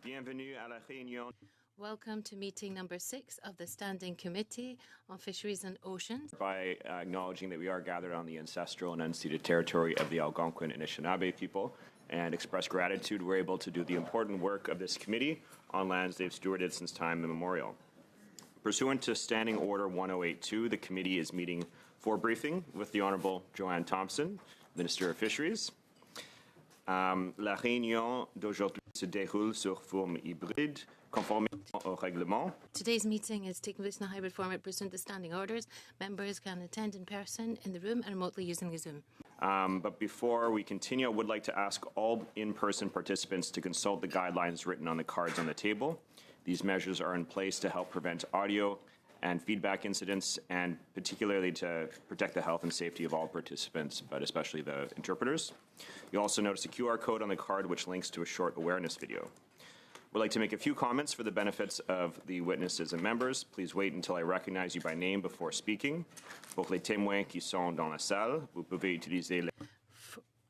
Bienvenue à la réunion. Welcome to meeting number 6 of the Standing Committee on Fisheries and Oceans. By acknowledging that we are gathered on the ancestral and unceded territory of the Algonquin and Anishinaabe people and express gratitude we're able to do the important work of this committee on lands they've stewarded since time immemorial. Pursuant to Standing Order 1082, the committee is meeting for briefing with the Honourable Joanne Thompson, Minister of Fisheries. La réunion d'aujourd'hui se déroule sur forme hybride, conformément au règlement. Today's meeting is taking place in a hybrid format pursuant to standing orders. Members can attend in person in the room and remotely using the Zoom. But before we continue, I would like to ask all in-person participants to consult the guidelines written on the cards on the table. These measures are in place to help prevent audio and feedback incidents, and particularly to protect the health and safety of all participants, but especially the interpreters. You'll also notice a QR code on the card which links to a short awareness video. We'd like to make a few comments for the benefits of the witnesses and members. Please wait until I recognize you by name before speaking. Pour les témoins qui sont dans la salle, vous pouvez utiliser les...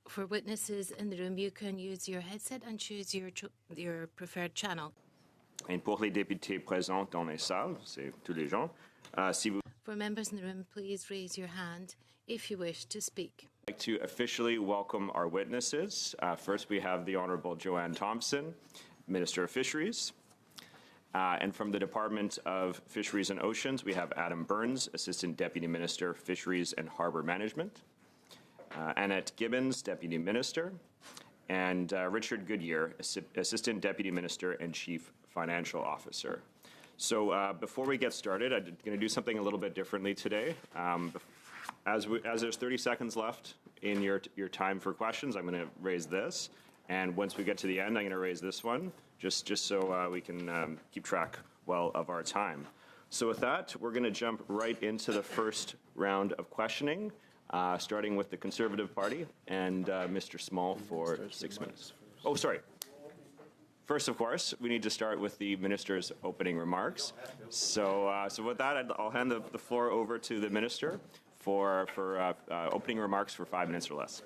For witnesses in the room, you can use your headset and choose your preferred channel. Et pour les députés présents dans les salles, c'est tous les gens, si vous... For members in the room, please raise your hand if you wish to speak. I'd like to officially welcome our witnesses. First, we have the Honourable Joanne Thompson, Minister of Fisheries. And from the Department of Fisheries and Oceans, we have Adam Burns, Assistant Deputy Minister, Fisheries and Harbour Management. Annette Gibbons, Deputy Minister. And Richard Goodyear, Assistant Deputy Minister and Chief Financial Officer. So before we get started, I'm going to do something a little bit differently today. As there's 30 seconds left in your time for questions, I'm going to raise this. And once we get to the end, I'm going to raise this one, just so we can keep track well of our time. So with that, we're going to jump right into the first round of questioning, starting with the Conservative Party and Mr. Small for 6 minutes. Oh, sorry. First, of course, we need to start with the Minister's opening remarks. So with that, I'll hand the floor over to the Minister for opening remarks for 5 minutes or less.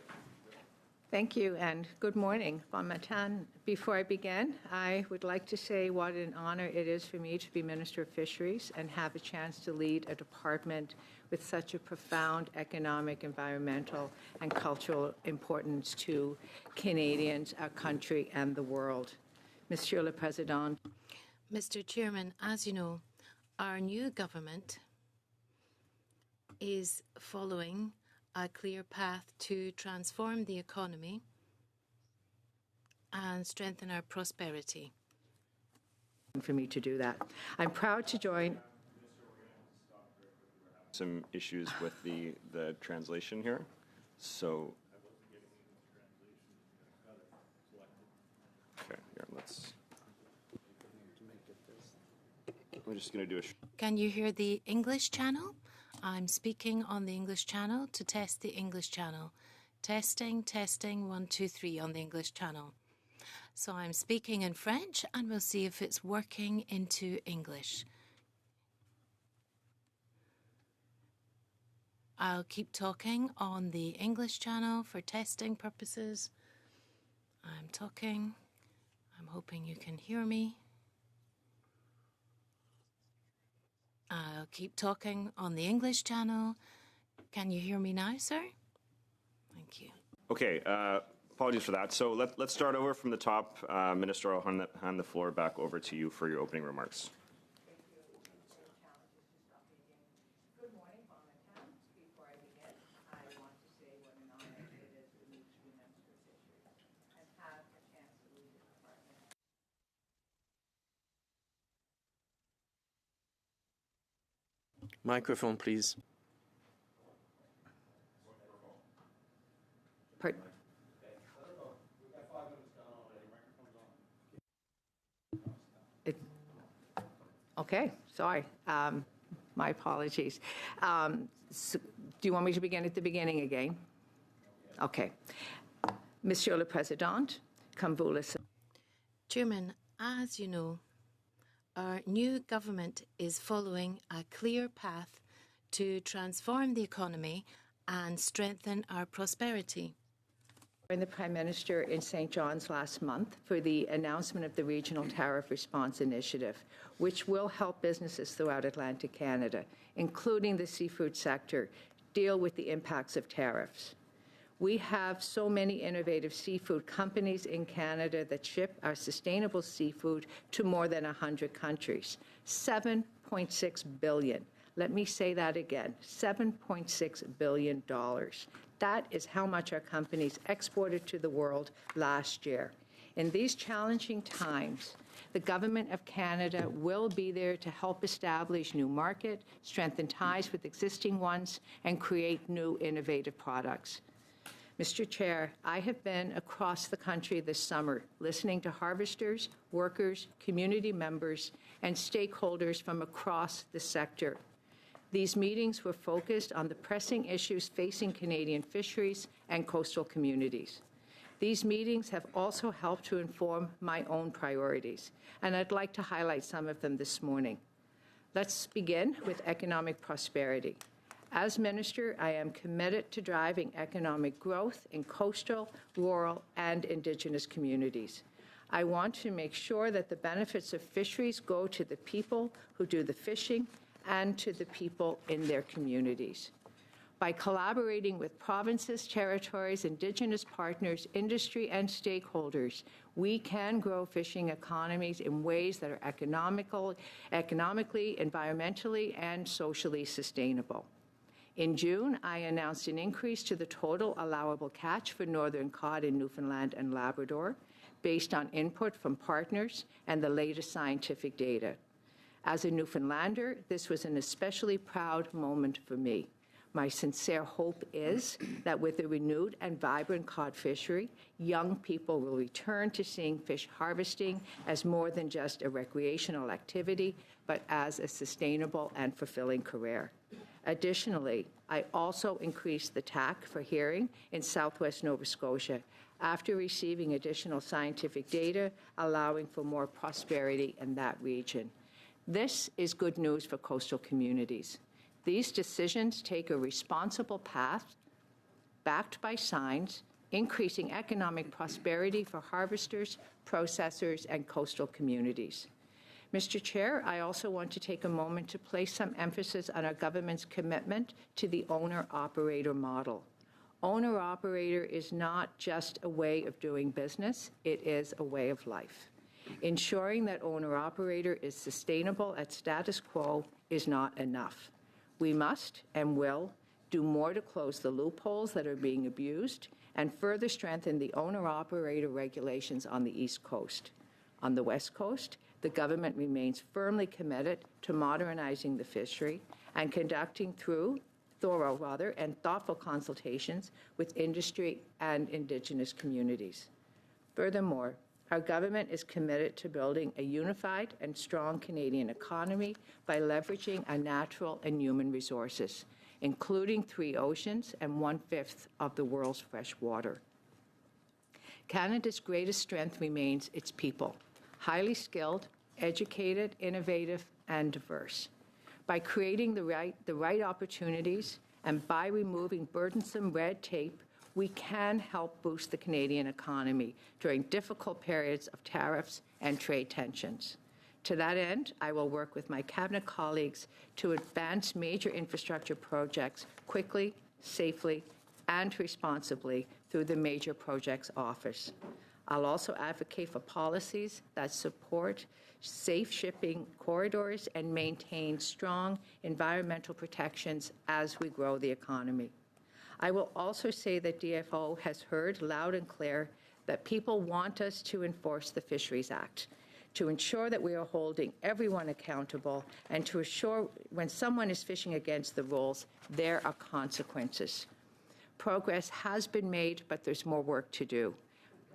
Thank you, and good morning. Bon matin. Before I begin, I would like to say what an honor it is for me to be Minister of Fisheries and have a chance to lead a department with such a profound economic, environmental, and cultural importance to Canadians, our country, and the world. Monsieur le Président. Mr. Chairman, as you know, our new government is following a clear path to transform the economy and strengthen our prosperity. For me to do that. I'm proud to join. Some issues with the translation here. So okay, here, we're just going to do a... Can you hear the English channel? I'm speaking on the English channel to test the English channel. Testing, 1, 2, 3 on the English channel. So I'm speaking in French and we'll see if it's working into English. I'll keep talking on the English channel for testing purposes. I'm talking. I'm hoping you can hear me. I'll keep talking on the English channel. Can you hear me now, sir? Thank you. Okay, apologies for that. So let's start over from the top. Minister, I'll hand the floor back over to you for your opening remarks. Good morning, bon matin. Before I begin, I want to say what an honor it is for me to be Minister of Fisheries and have a chance to lead the department. Microphone, please. Pardon? Okay, sorry. My apologies. So, do you want me to begin at the beginning again? Okay. Monsieur le Président, comme vous le savez. Chairman, as you know, our new government is following a clear path to transform the economy and strengthen our prosperity. I joined the Prime Minister in St. John's last month for the announcement of the Regional Tariff Response Initiative, which will help businesses throughout Atlantic Canada, including the seafood sector, deal with the impacts of tariffs. We have so many innovative seafood companies in Canada that ship our sustainable seafood to more than 100 countries. $7.6 billion. Let me say that again, $7.6 billion. That is how much our companies exported to the world last year. In these challenging times, the Government of Canada will be there to help establish new market, strengthen ties with existing ones, and create new innovative products. Mr. Chair, I have been across the country this summer listening to harvesters, workers, community members, and stakeholders from across the sector. These meetings were focused on the pressing issues facing Canadian fisheries and coastal communities. These meetings have also helped to inform my own priorities, and I'd like to highlight some of them this morning. Let's begin with economic prosperity. As Minister, I am committed to driving economic growth in coastal, rural, and Indigenous communities. I want to make sure that the benefits of fisheries go to the people who do the fishing and to the people in their communities. By collaborating with provinces, territories, Indigenous partners, industry, and stakeholders, we can grow fishing economies in ways that are economically, environmentally, and socially sustainable. In June, I announced an increase to the total allowable catch for northern cod in Newfoundland and Labrador, based on input from partners and the latest scientific data. As a Newfoundlander, this was an especially proud moment for me. My sincere hope is that with a renewed and vibrant cod fishery, young people will return to seeing fish harvesting as more than just a recreational activity, but as a sustainable and fulfilling career. Additionally, I also increased the TAC for herring in southwest Nova Scotia after receiving additional scientific data allowing for more prosperity in that region. This is good news for coastal communities. These decisions take a responsible path backed by science, increasing economic prosperity for harvesters, processors, and coastal communities. Mr. Chair, I also want to take a moment to place some emphasis on our government's commitment to the owner-operator model. Owner-operator is not just a way of doing business, it is a way of life. Ensuring that owner-operator is sustainable at status quo is not enough. We must and will do more to close the loopholes that are being abused and further strengthen the owner-operator regulations on the East Coast. On the West Coast, the government remains firmly committed to modernizing the fishery and conducting thorough and thoughtful consultations with industry and Indigenous communities. Furthermore, our government is committed to building a unified and strong Canadian economy by leveraging our natural and human resources, including 3 oceans and 1/5 of the world's fresh water. Canada's greatest strength remains its people, highly skilled, educated, innovative, and diverse. By creating the right opportunities and by removing burdensome red tape, we can help boost the Canadian economy during difficult periods of tariffs and trade tensions. To that end, I will work with my Cabinet colleagues to advance major infrastructure projects quickly, safely, and responsibly through the Major Projects Office. I'll also advocate for policies that support safe shipping corridors and maintain strong environmental protections as we grow the economy. I will also say that DFO has heard loud and clear that people want us to enforce the Fisheries Act, to ensure that we are holding everyone accountable, and to assure when someone is fishing against the rules, there are consequences. Progress has been made, but there's more work to do.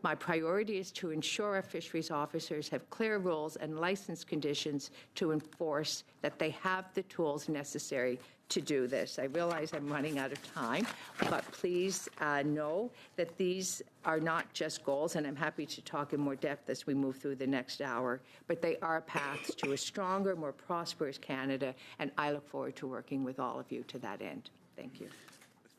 My priority is to ensure our fisheries officers have clear rules and license conditions to enforce that they have the tools necessary to do this. I realize I'm running out of time, but please know that these are not just goals, and I'm happy to talk in more depth as we move through the next hour, but they are paths to a stronger, more prosperous Canada, and I look forward to working with all of you to that end. Thank you.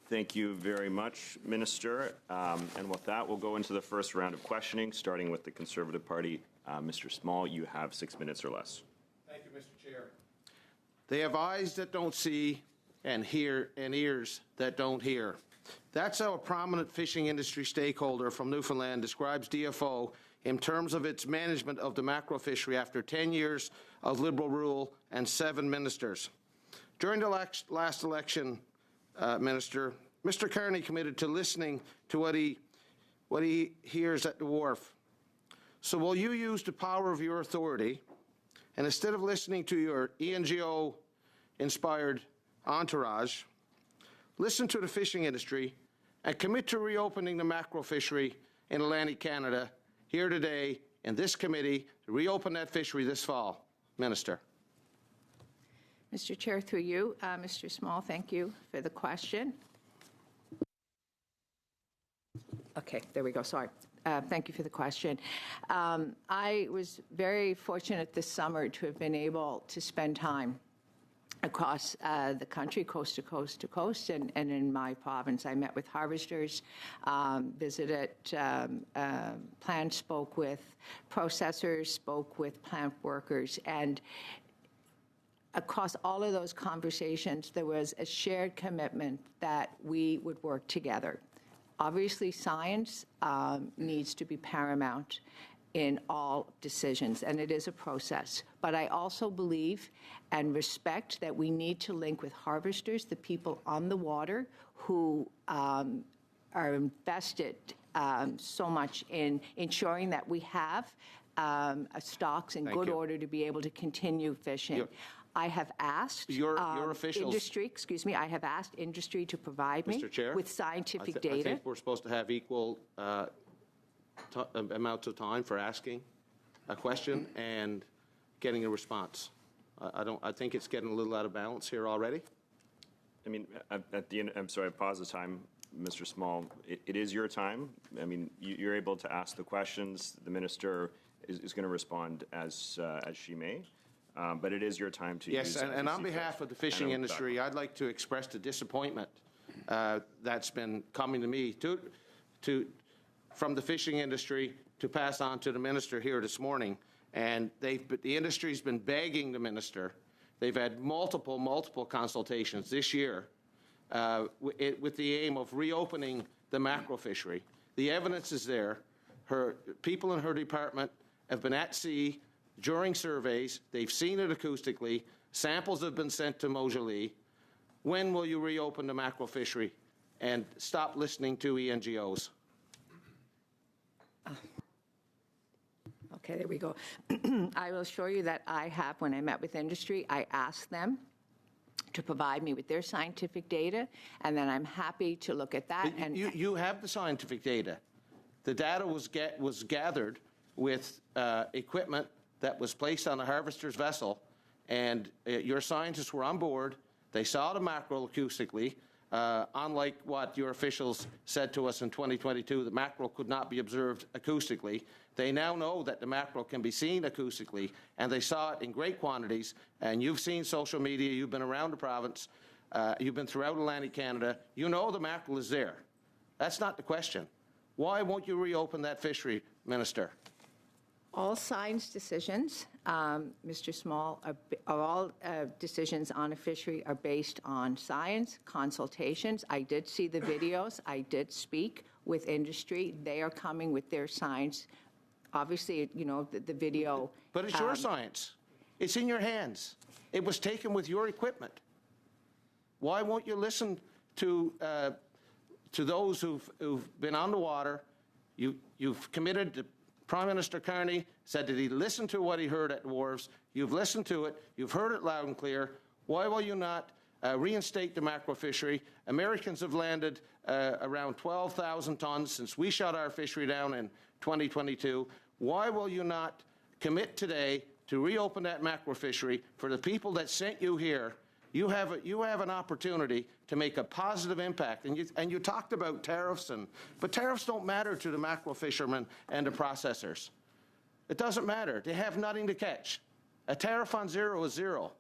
Thank you very much, Minister. And with that, we'll go into the first round of questioning, starting with the Conservative Party. Mr. Small, you have 6 minutes or less. Thank you, Mr. Chair. They have eyes that don't see and ears that don't hear. That's how a prominent fishing industry stakeholder from Newfoundland describes DFO in terms of its management of the mackerel fishery after 10 years of Liberal rule and 7 ministers. During the last election, Minister, Mr. Carney committed to listening to what he hears at the wharf. So will you use the power of your authority, and instead of listening to your ENGO-inspired entourage, listen to the fishing industry and commit to reopening the mackerel fishery in Atlantic Canada here today in this committee to reopen that fishery this fall? Minister. Mr. Chair, through you, Mr. Small, thank you for the question. Okay, there we go. Sorry. Thank you for the question. I was very fortunate this summer to have been able to spend time across the country, coast to coast to coast, and in my province. I met with harvesters, visited plants, spoke with processors, spoke with plant workers, and across all of those conversations, there was a shared commitment that we would work together. Obviously, science needs to be paramount in all decisions, and it is a process. But I also believe and respect that we need to link with harvesters, the people on the water who are invested so much in ensuring that we have stocks in good order to be able to continue fishing. I have asked your officials, industry, excuse me, I have asked industry to provide me with scientific data. I think we're supposed to have equal amounts of time for asking a question and getting a response. I think it's getting a little out of balance here already. I mean, at the end, I'm sorry, I paused the time, Mr. Small. It is your time. I mean, you're able to ask the questions. The minister is going to respond as she may. But it is your time to use. Yes, and on behalf of the fishing industry, I'd like to express the disappointment that's been coming to me from the fishing industry to pass on to the minister here this morning. And the industry's been begging the minister. They've had multiple consultations this year with the aim of reopening the mackerel fishery. The evidence is there. People in her department have been at sea during surveys. They've seen it acoustically. Samples have been sent to Montjoli. When will you reopen the mackerel fishery and stop listening to ENGOs? Okay, there we go. I will assure you that I have, when I met with industry, I asked them to provide me with their scientific data, and then I'm happy to look at that. And you have the scientific data. The data was gathered with equipment that was placed on a harvester's vessel, and your scientists were on board. They saw the mackerel acoustically, unlike what your officials said to us in 2022, that mackerel could not be observed acoustically. They now know that the mackerel can be seen acoustically, and they saw it in great quantities. And you've seen social media, you've been around the province, you've been throughout Atlantic Canada. You know the mackerel is there. That's not the question. Why won't you reopen that fishery, Minister? All science decisions, Mr. Small, all decisions on a fishery are based on science, consultations. I did see the videos. I did speak with industry. They are coming with their science. Obviously, you know, the video. But it's your science. It's in your hands. It was taken with your equipment. Why won't you listen to those who've been on the water? You've committed to. Prime Minister Carney said that he listened to what he heard at the wharves. You've listened to it. You've heard it loud and clear. Why will you not reinstate the mackerel fishery? Americans have landed around 12,000 tons since we shut our fishery down in 2022. Why will you not commit today to reopen that mackerel fishery for the people that sent you here You have an opportunity to make a positive impact. And you talked about tariffs, but tariffs don't matter to the mackerel fishermen and the processors. It doesn't matter. They have nothing to catch. A tariff on zero is zero.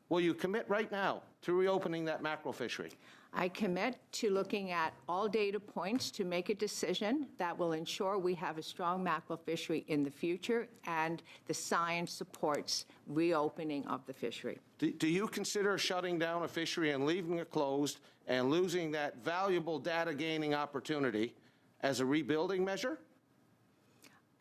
Will you commit right now to reopening that mackerel fishery? I commit to looking at all data points to make a decision that will ensure we have a strong mackerel fishery in the future, and the science supports reopening of the fishery. Do you consider shutting down a fishery and leaving it closed and losing that valuable data gaining opportunity as a rebuilding measure?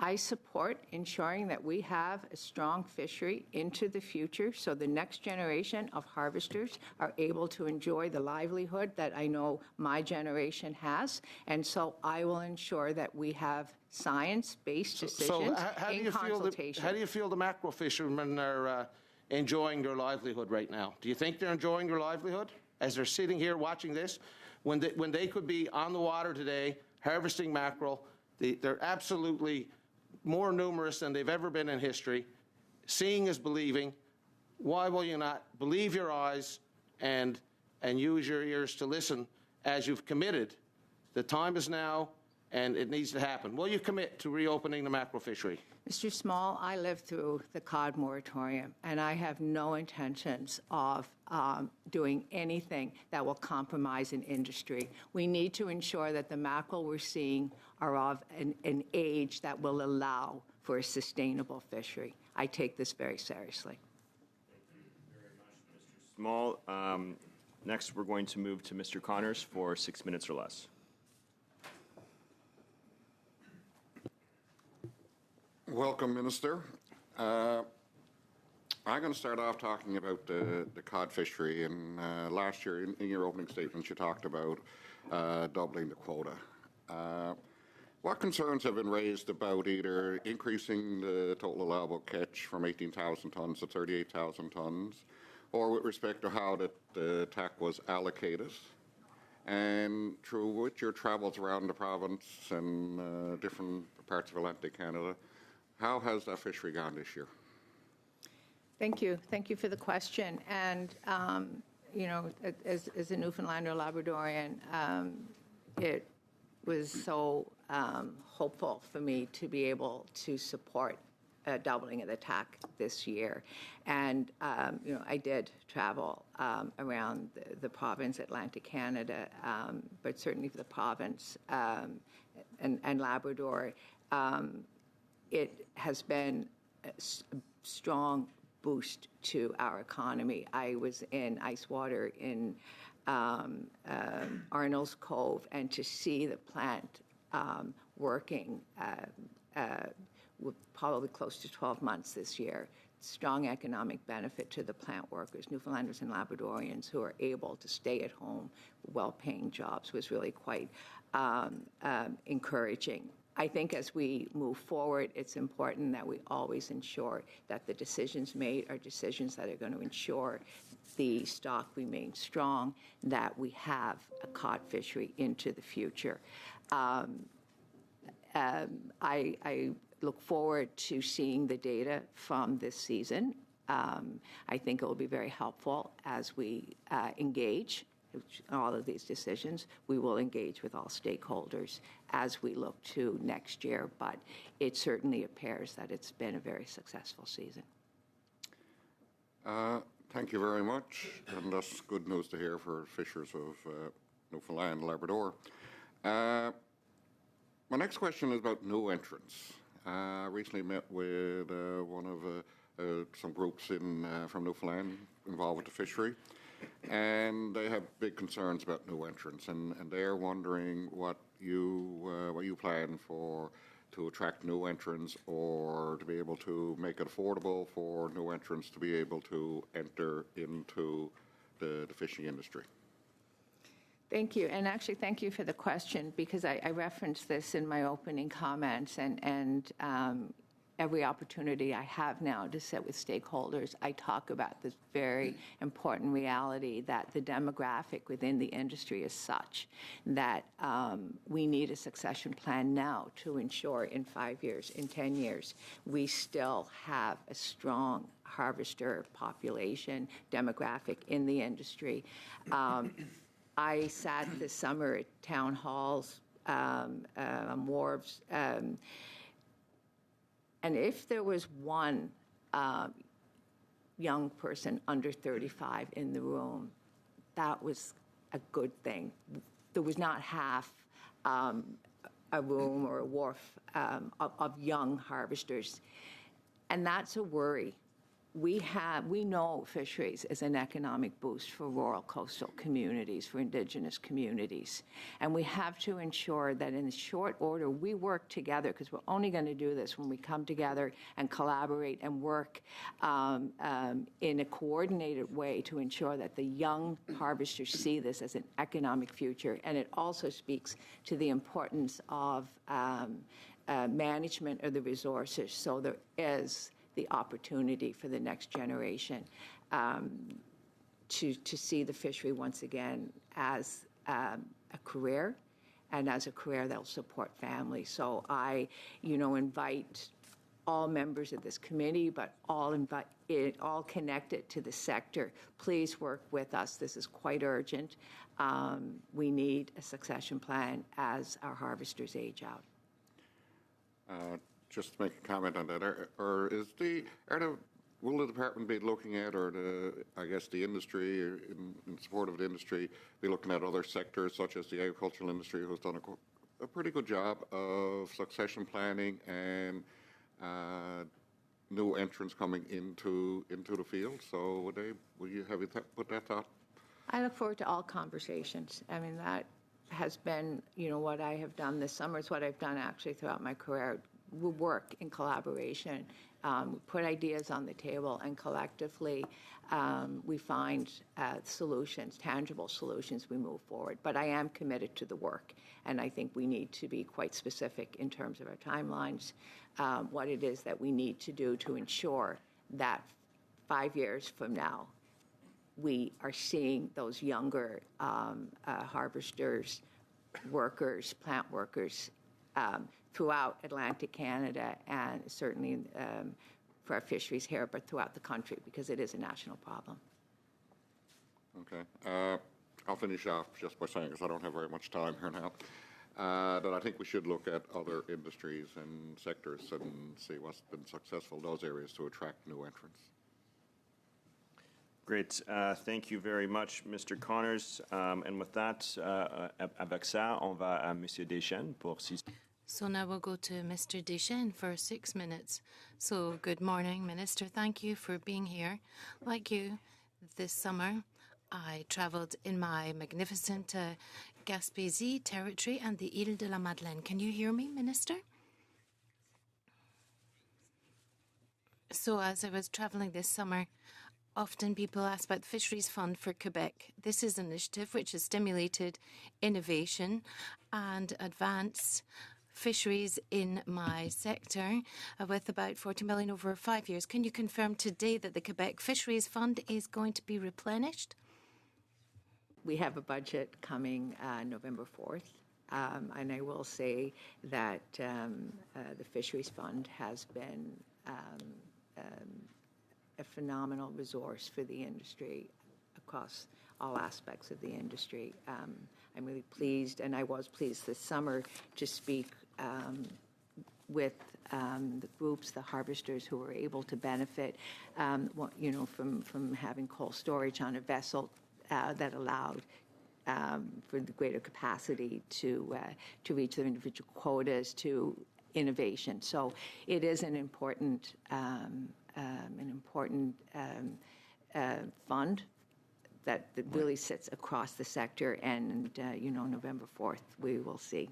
I support ensuring that we have a strong fishery into the future so the next generation of harvesters are able to enjoy the livelihood that I know my generation has. And so I will ensure that we have science-based decisions in consultation. How do you feel the mackerel fishermen are enjoying their livelihood right now? Do you think they're enjoying their livelihood as they're sitting here watching this? When they could be on the water today harvesting mackerel, they're absolutely more numerous than they've ever been in history. Seeing is believing. Why will you not believe your eyes and use your ears to listen as you've committed? The time is now, and it needs to happen. Will you commit to reopening the mackerel fishery? Mr. Small, I lived through the cod moratorium, and I have no intentions of doing anything that will compromise an industry. We need to ensure that the mackerel we're seeing are of an age that will allow for a sustainable fishery. I take this very seriously. Thank you very much, Mr. Small. Next, we're going to move to Mr. Connors for 6 minutes or less. Welcome, Minister. I'm going to start off talking about the cod fishery. And last year, in your opening statements, you talked about doubling the quota. What concerns have been raised about either increasing the total allowable catch from 18,000 tonnes to 38,000 tonnes, or with respect to how the TAC was allocated? And through with your travels around the province and different parts of Atlantic Canada, how has that fishery gone this year? Thank you. Thank you for the question. And, you know, as a Newfoundlander Labradorian, it was so hopeful for me to be able to support a doubling of the TAC this year. And, you know, I did travel around the province, Atlantic Canada, but certainly for the province and Labrador. It has been a strong boost to our economy. I was in Icewater in Arnold's Cove, and to see the plant working with probably close to 12 months this year, strong economic benefit to the plant workers, Newfoundlanders and Labradorians who are able to stay at home, well-paying jobs, was really quite encouraging. I think as we move forward, it's important that we always ensure that the decisions made are decisions that are going to ensure the stock remains strong, that we have a cod fishery into the future. I look forward to seeing the data from this season. I think it will be very helpful as we engage all of these decisions. We will engage with all stakeholders as we look to next year, but it certainly appears that it's been a very successful season. Thank you very much, and that's good news to hear for fishers of Newfoundland and Labrador. My next question is about new entrants. I recently met with one of some groups from Newfoundland involved with the fishery, and they have big concerns about new entrants, and they're wondering what you plan for to attract new entrants, or to be able to make it affordable for new entrants to be able to enter into the fishing industry. Thank you, and actually thank you for the question, because I referenced this in my opening comments, and every opportunity I have now to sit with stakeholders, I talk about this very important reality that the demographic within the industry is such that we need a succession plan now to ensure in 5 years, in 10 years, we still have a strong harvester population demographic in the industry. I sat this summer at town halls, wharves, and if there was one young person under 35 in the room, that was a good thing. There was not half a room or a wharf of young harvesters, and that's a worry. We know fisheries is an economic boost for rural coastal communities, for Indigenous communities. And we have to ensure that in short order, we work together, because we're only going to do this when we come together and collaborate and work in a coordinated way to ensure that the young harvesters see this as an economic future. And it also speaks to the importance of management of the resources. So there is the opportunity for the next generation to see the fishery once again as a career, and as a career that will support families. So I, invite all members of this committee, but all connected to the sector. Please work with us. This is quite urgent. We need a succession plan as our harvesters age out. Just to make a comment on that, will the department be looking at, or the industry, in support of the industry, be looking at other sectors such as the agricultural industry, who's done a pretty good job of succession planning and new entrants coming into the field? So have you put that thought? I look forward to all conversations. I mean, that has been, what I have done this summer. It's what I've done actually throughout my career. We work in collaboration, put ideas on the table, and collectively we find solutions, tangible solutions, we move forward. But I am committed to the work, and I think we need to be quite specific in terms of our timelines, what it is that we need to do to ensure that 5 years from now, we are seeing those younger harvesters, workers, plant workers, throughout Atlantic Canada, and certainly for our fisheries here, but throughout the country, because it is a national problem. Okay. I'll finish off just by saying, because I don't have very much time here now, that I think we should look at other industries and sectors and see what's been successful in those areas to attract new entrants. Great. Thank you very much, Mr. Connors. And with that, avec ça, on va à Monsieur Deschênes pour 6. So now we'll go to Mr. Deschênes for 6 minutes. So good morning, Minister. Thank you for being here. Like you, this summer, I travelled in my magnificent Gaspésie territory and the Île de la Madeleine. Can you hear me, Minister? So as I was travelling this summer, often people ask about the Fisheries Fund for Quebec. This is an initiative which has stimulated innovation and advanced fisheries in my sector with about 40 million over 5 years. Can you confirm today that the Quebec Fisheries Fund is going to be replenished? We have a budget coming November 4th, and I will say that the Fisheries Fund has been a phenomenal resource for the industry across all aspects of the industry. I'm really pleased, and I was pleased this summer to speak with the groups, the harvesters who were able to benefit, from having cold storage on a vessel that allowed for the greater capacity to reach their individual quotas, to innovation. So it is an important fund that really sits across the sector, and November 4th we will see.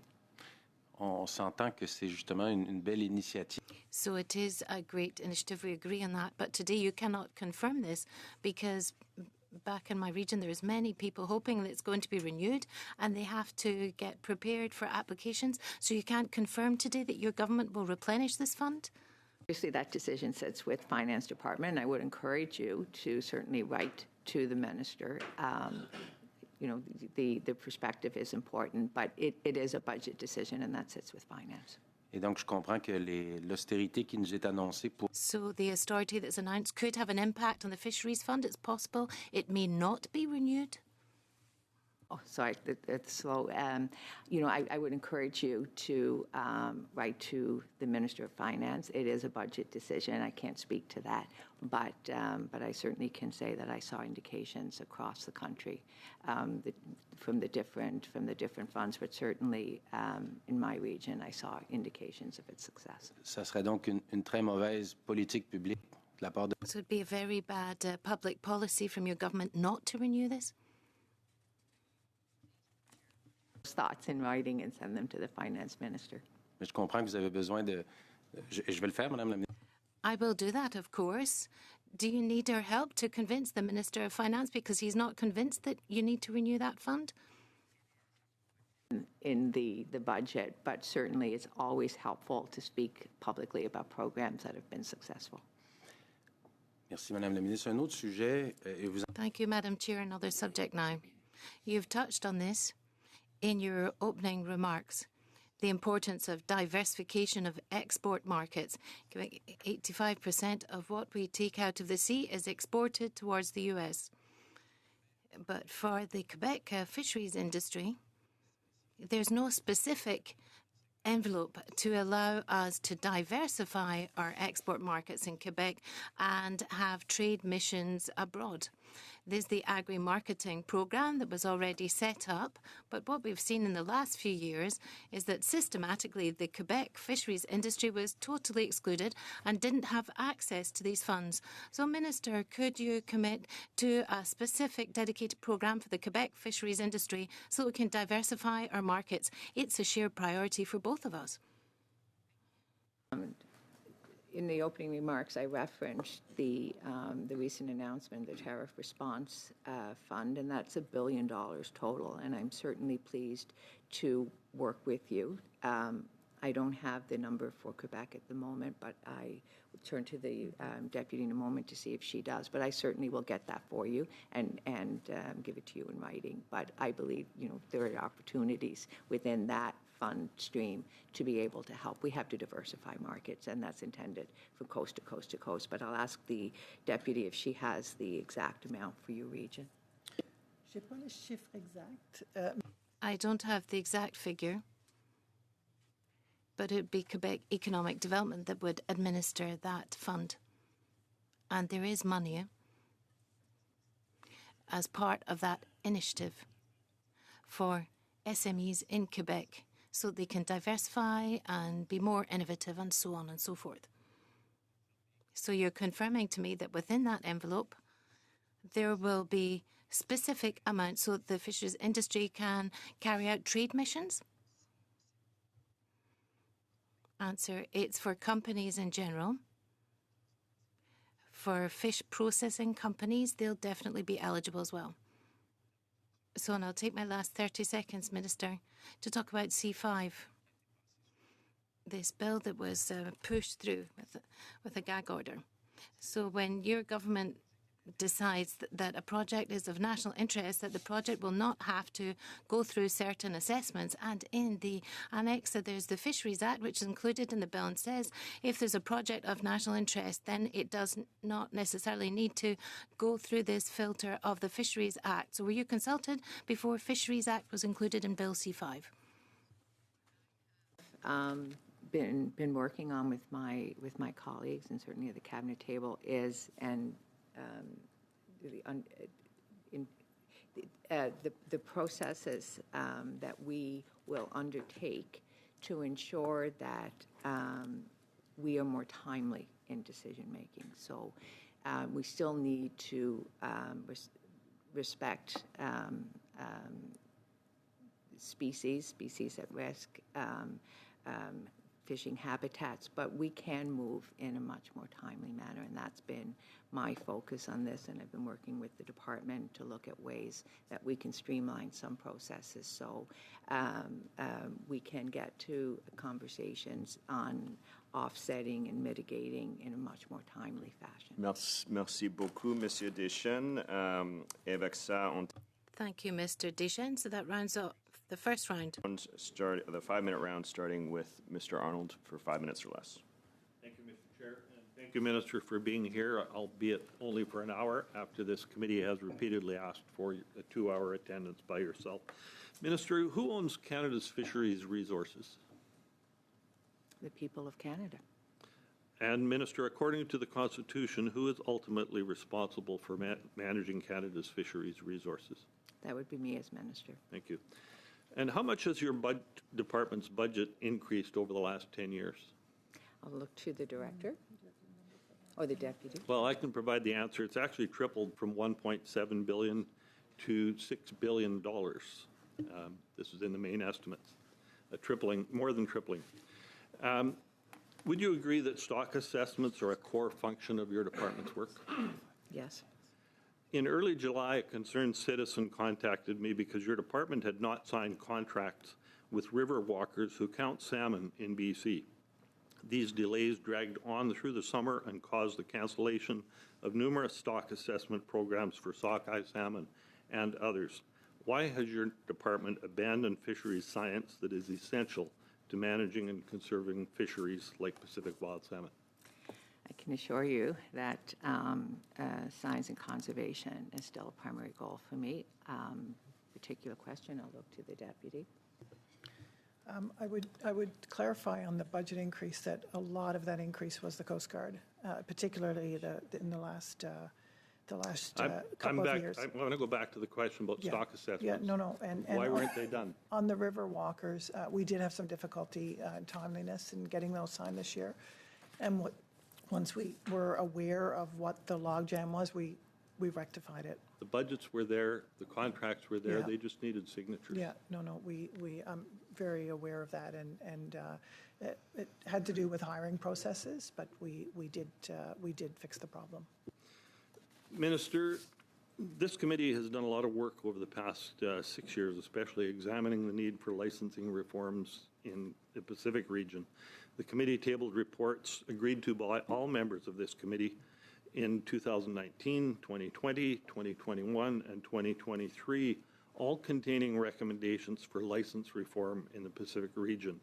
On s'entend que c'est justement une belle initiative. So it is a great initiative, we agree on that, but today you cannot confirm this because back in my region there's many people hoping that it's going to be renewed and they have to get prepared for applications. So you can't confirm today that your government will replenish this fund? Obviously, that decision sits with Finance Department. I would encourage you to certainly write to the minister. The perspective is important, but it is a budget decision, and that sits with Finance. Et donc, je comprends que l'austérité qui nous est annoncée pour... So the austerity that's announced could have an impact on the Fisheries Fund. It's possible it may not be renewed. Oh, sorry, it's slow. I would encourage you to write to the Minister of Finance. It is a budget decision. I can't speak to that, but I certainly can say that I saw indications across the country from the different funds, but certainly in my region, I saw indications of its success. Ça serait donc une très mauvaise politique publique de la part de... So it'd be a very bad public policy from your government not to renew this? Thoughts in writing and send them to the finance minister. Mais je comprends que vous avez besoin de... Je vais le faire, Madame la Ministre. I will do that, of course. Do you need our help to convince the Minister of Finance because he's not convinced that you need to renew that fund? In the budget, but certainly it's always helpful to speak publicly about programs that have been successful. Merci, Madame la Ministre. Un autre sujet, et vous... Thank you, Madam Chair. Another subject now. You've touched on this in your opening remarks, the importance of diversification of export markets. 85% of what we take out of the sea is exported towards the US. But for the Quebec fisheries industry, there's no specific envelope to allow us to diversify our export markets in Quebec and have trade missions abroad. There's the agri-marketing program that was already set up, but what we've seen in the last few years is that systematically the Quebec fisheries industry was totally excluded and didn't have access to these funds. So, Minister, could you commit to a specific dedicated program for the Quebec fisheries industry so we can diversify our markets? It's a shared priority for both of us. In the opening remarks, I referenced the recent announcement, the Tariff Response Fund, and that's $1 billion total, and I'm certainly pleased to work with you. I don't have the number for Quebec at the moment, but I will turn to the deputy in a moment to see if she does. But I certainly will get that for you and give it to you in writing. But I believe there are opportunities within that fund stream to be able to help. We have to diversify markets, and that's intended from coast to coast to coast. But I'll ask the deputy if she has the exact amount for your region. J'ai pas le chiffre exact. I don't have the exact figure, but it would be Quebec Economic Development that would administer that fund. And there is money as part of that initiative for SMEs in Quebec so they can diversify and be more innovative and so on and so forth. So you're confirming to me that within that envelope, there will be specific amounts so that the fisheries industry can carry out trade missions? Answer, it's for companies in general. For fish processing companies, they'll definitely be eligible as well. So, and I'll take my last 30 seconds, Minister, to talk about C5. This bill that was pushed through with a gag order. So when your government decides that a project is of national interest, that the project will not have to go through certain assessments. And in the annex, there's the Fisheries Act, which is included in the bill and says if there's a project of national interest, then it does not necessarily need to go through this filter of the Fisheries Act. So were you consulted before Fisheries Act was included in Bill C5? Been working on with my colleagues and certainly at the cabinet table is the processes that we will undertake to ensure that we are more timely in decision making. So we still need to respect species at risk, fishing habitats, but we can move in a much more timely manner, and that's been my focus on this, and I've been working with the department to look at ways that we can streamline some processes so we can get to conversations on offsetting and mitigating in a much more timely fashion. Merci beaucoup, Monsieur Deschênes. Et avec ça, on Thank you, Mr. Deschênes. So that rounds up the first round. start the 5-minute round, starting with Mr. Arnold for 5 minutes or less. Thank you, Mr. Chair, and thank you, Minister, for being here, albeit only for an hour, after this committee has repeatedly asked for a 2-hour attendance by yourself. Minister, who owns Canada's fisheries resources? The people of Canada. And Minister, according to the Constitution, who is ultimately responsible for managing Canada's fisheries resources? That would be me as minister. Thank you. And how much has your department's budget increased over the last 10 years? I'll look to the director or the deputy. Well, I can provide the answer. It's actually tripled from $1.7 billion to $6 billion. This is in the main estimates, a tripling, more than tripling. Would you agree that stock assessments are a core function of your department's work? Yes. In early July, a concerned citizen contacted me because your department had not signed contracts with river walkers who count salmon in BC. These delays dragged on through the summer and caused the cancellation of numerous stock assessment programs for sockeye salmon and others. Why has your department abandoned fisheries science that is essential to managing and conserving fisheries like Pacific wild salmon? I can assure you that science and conservation is still a primary goal for me. Particular question, I'll look to the deputy. I would clarify on the budget increase that a lot of that increase was the Coast Guard, particularly in the last couple of years. I want to go back to the question about stock assessments. Yeah, no. And why weren't they done? On the river walkers, we did have some difficulty and timeliness in getting those signed this year. And once we were aware of what the logjam was, we rectified it. The budgets were there, the contracts were there, Yeah. they just needed signatures. Yeah, no, I'm very aware of that, and it had to do with hiring processes, but we did fix the problem. Minister, this committee has done a lot of work over the past 6 years, especially examining the need for licensing reforms in the Pacific region. The committee tabled reports agreed to by all members of this committee in 2019, 2020, 2021, and 2023, all containing recommendations for license reform in the Pacific region.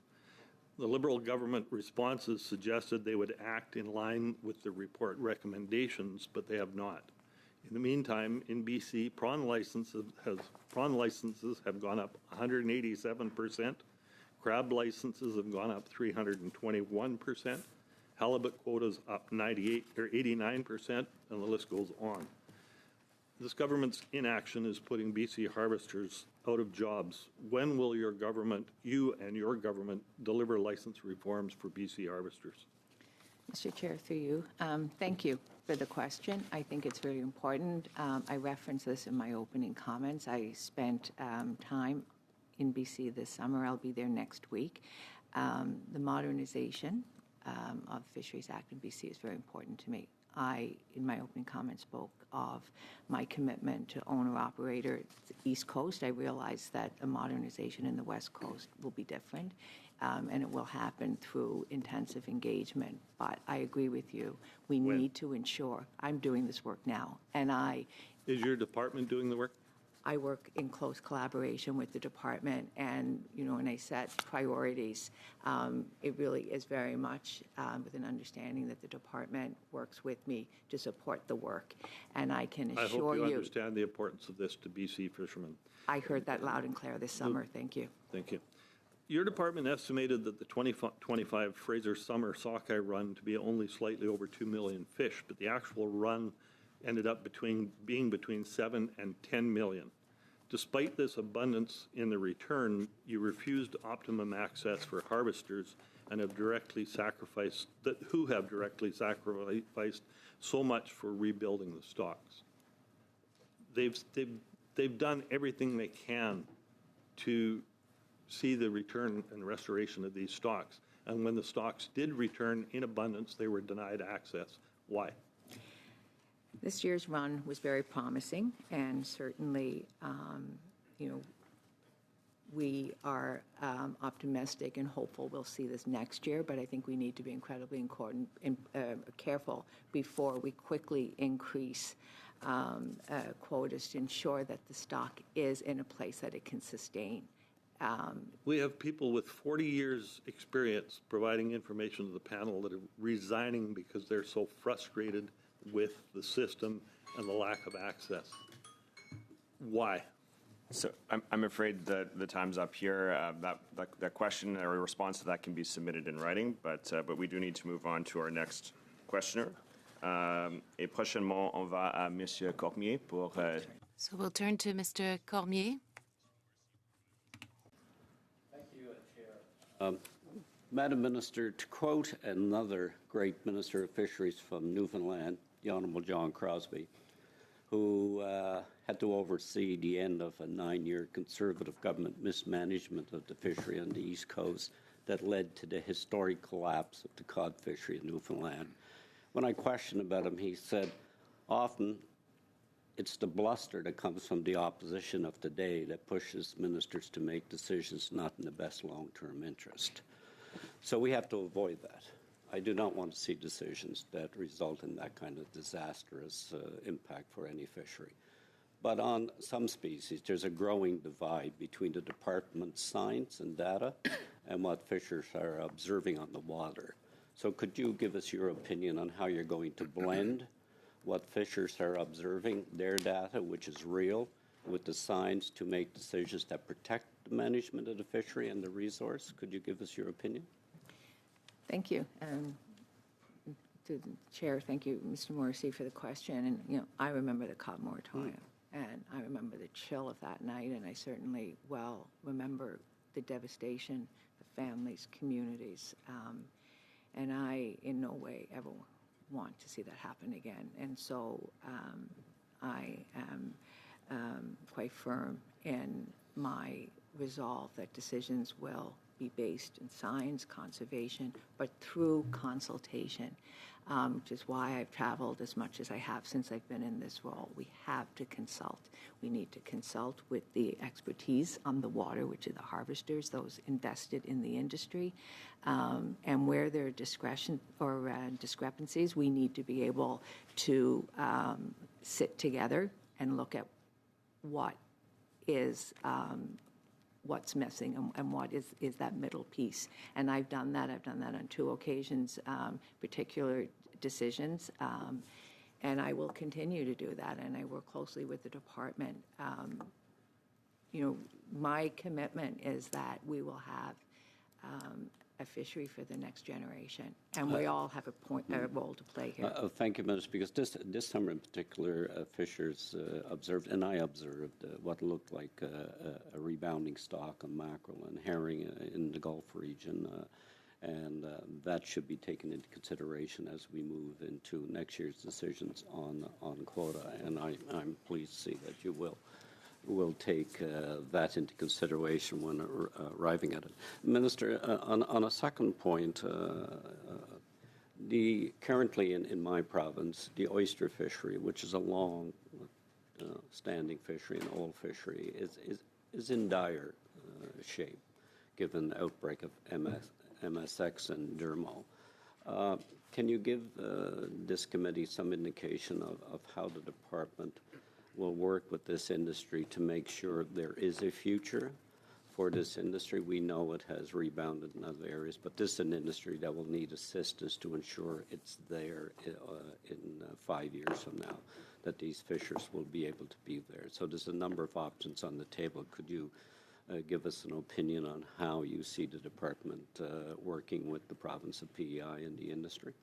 The Liberal government responses suggested they would act in line with the report recommendations, but they have not. In the meantime, in BC, prawn licenses have gone up 187%, crab licenses have gone up 321%, halibut quotas up 89%, and the list goes on. This government's inaction is putting BC harvesters out of jobs. When will your government, you and your government, deliver license reforms for BC harvesters? Mr. Chair, through you, thank you for the question. I think it's very important. I referenced this in my opening comments. I spent time in BC this summer. I'll be there next week. The modernization of Fisheries Act in BC is very important to me. I, in my opening comments, spoke of my commitment to owner-operator East Coast. I realize that a modernization in the West Coast will be different, and it will happen through intensive engagement. But I agree with you. We need to ensure, I'm doing this work now, and Is your department doing the work? I work in close collaboration with the department, and, when I set priorities, it really is very much with an understanding that the department works with me to support the work. And I can assure you. I hope you understand the importance of this to BC fishermen. I heard that loud and clear this summer. Thank you. Thank you. Your department estimated that the 2025 Fraser Summer Sockeye run to be only slightly over 2 million fish, but the actual run ended up being between 7 and 10 million. Despite this abundance in the return, you refused optimum access for harvesters and have directly sacrificed so much for rebuilding the stocks. They've done everything they can to see the return and restoration of these stocks. And when the stocks did return in abundance, they were denied access. Why? This year's run was very promising, and certainly, We are optimistic and hopeful we'll see this next year, but I think we need to be incredibly careful before we quickly increase quotas to ensure that the stock is in a place that it can sustain. We have people with 40 years' experience providing information to the panel that are resigning because they're so frustrated with the system and the lack of access. Why? So I'm afraid that the time's up here. That question or response to that can be submitted in writing, but we do need to move on to our next questioner. Et prochainement, on va à Monsieur Cormier pour... So we'll turn to Mr. Cormier. Madam Minister, to quote another great Minister of Fisheries from Newfoundland, the Honourable John Crosbie, who had to oversee the end of a 9-year Conservative government mismanagement of the fishery on the East Coast that led to the historic collapse of the cod fishery in Newfoundland. When I questioned about him, he said, often it's the bluster that comes from the opposition of today that pushes ministers to make decisions not in the best long-term interest. So we have to avoid that. I do not want to see decisions that result in that kind of disastrous impact for any fishery. But on some species, there's a growing divide between the department's science and data and what fishers are observing on the water. So could you give us your opinion on how you're going to blend what fishers are observing, their data, which is real, with the science to make decisions that protect the management of the fishery and the resource? Could you give us your opinion? Thank you. To the Chair, thank you, Mr. Morrissey, for the question. And, I remember the cod moratorium, and I remember the chill of that night, and I certainly well remember the devastation, the families, communities, and I in no way ever want to see that happen again. And so I am quite firm in my resolve that decisions will be based in science, conservation, but through consultation, which is why I've traveled as much as I have since I've been in this role. We have to consult. We need to consult with the expertise on the water, which are the harvesters, those invested in the industry, and where there are discretion or discrepancies, we need to be able to sit together and look at what is what's missing and what is that middle piece. And I've done that. I've done that on 2 occasions, particular decisions, and I will continue to do that. And I work closely with the department. My commitment is that we will have a fishery for the next generation, and we all have a role to play here. Thank you, Minister, because this summer in particular, fishers observed, and I observed, what looked like a rebounding stock of mackerel and herring in the Gulf region, and that should be taken into consideration as we move into next year's decisions on quota, and I'm pleased to see that you will take that into consideration when arriving at it. Minister, on a second point, currently in my province, the oyster fishery, which is a long standing fishery, an old fishery, is in dire shape, given the outbreak of MSX and Dermo. Can you give this committee some indication of how the department will work with this industry to make sure there is a future for this industry? We know it has rebounded in other areas, but this is an industry that will need assistance to ensure it's there in 5 years from now, that these fishers will be able to be there. So there's a number of options on the table. Could you give us an opinion on how you see the department working with the province of PEI and the industry?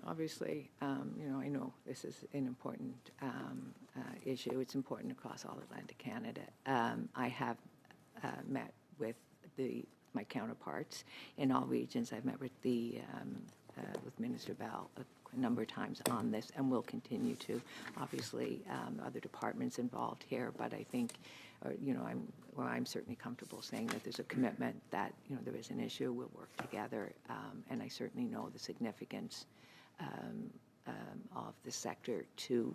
Obviously, I know this is an important issue. It's important across all Atlantic Canada. I have met with my counterparts in all regions. I've met with with Minister Bell a number of times on this, and will continue to. Obviously, other departments involved here, but I think, I'm certainly comfortable saying that there's a commitment that there is an issue. We'll work together, and I certainly know the significance of the sector to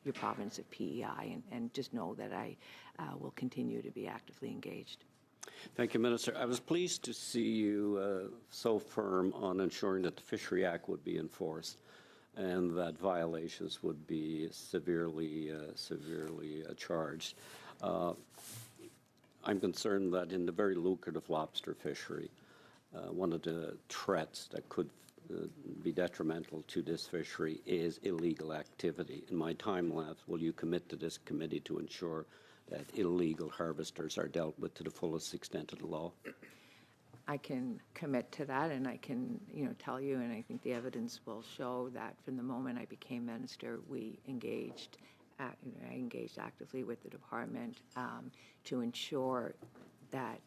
your province of PEI, and just know that I will continue to be actively engaged. Thank you, Minister. I was pleased to see you so firm on ensuring that the Fishery Act would be enforced and that violations would be severely charged. I'm concerned that in the very lucrative lobster fishery, one of the threats that could be detrimental to this fishery is illegal activity. In my time left, will you commit to this committee to ensure that illegal harvesters are dealt with to the fullest extent of the law? I can commit to that, and I can, tell you, and I think the evidence will show that from the moment I became minister, I engaged actively with the department to ensure that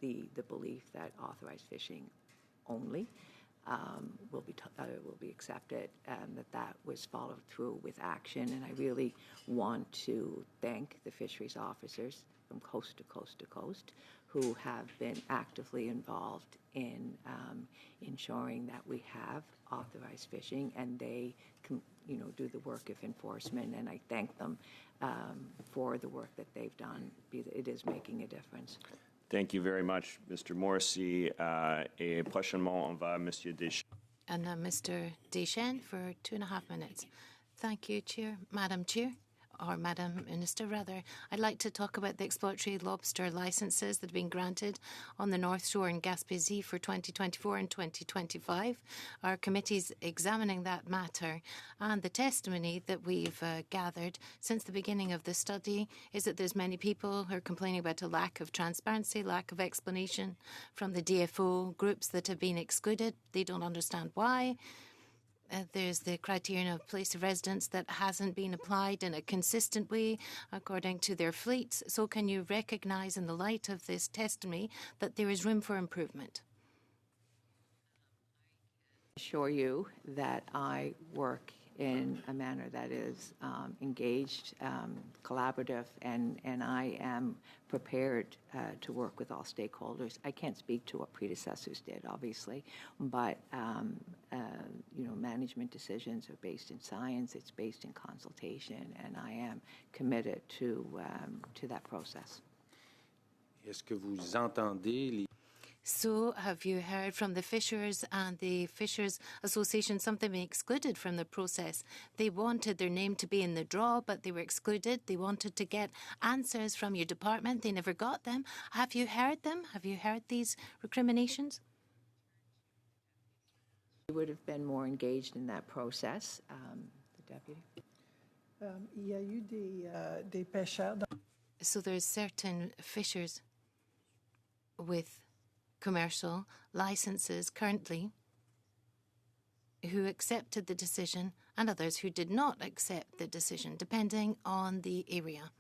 the belief that authorized fishing only will be accepted, and that was followed through with action. And I really want to thank the fisheries officers from coast to coast to coast who have been actively involved in ensuring that we have authorized fishing, and they can, do the work of enforcement. And I thank them for the work that they've done. It is making a difference. Thank you very much, Mr. Morrissey. Et prochainement, on va à Monsieur Deschamps. And Mr. Deschamps for 2.5 minutes. Thank you, Chair, Madam Chair, or Madam Minister, rather. I'd like to talk about the exploratory lobster licenses that have been granted on the North Shore in Gaspésie for 2024 and 2025. Our committee's examining that matter, and the testimony that we've gathered since the beginning of the study is that there's many people who are complaining about a lack of transparency, lack of explanation from the DFO groups that have been excluded. They don't understand why. There's the criterion of place of residence that hasn't been applied in a consistent way according to their fleets. So can you recognise in the light of this testimony that there is room for improvement? Assure you that I work in a manner that is engaged, collaborative, and I am prepared to work with all stakeholders. I can't speak to what predecessors did, obviously, but management decisions are based in science. It's based in consultation, and I am committed to that process. Est-ce que vous entendez les... So have you heard from the fishers and the Fishers Association something being excluded from the process? They wanted their name to be in the draw, but they were excluded. They wanted to get answers from your department. They never got them. Have you heard them? Have you heard these recriminations? We would have been more engaged in that process, the deputy. Il y a eu des pêcheurs. So there's certain fishers with commercial licenses currently who accepted the decision and others who did not accept the decision, depending on the area.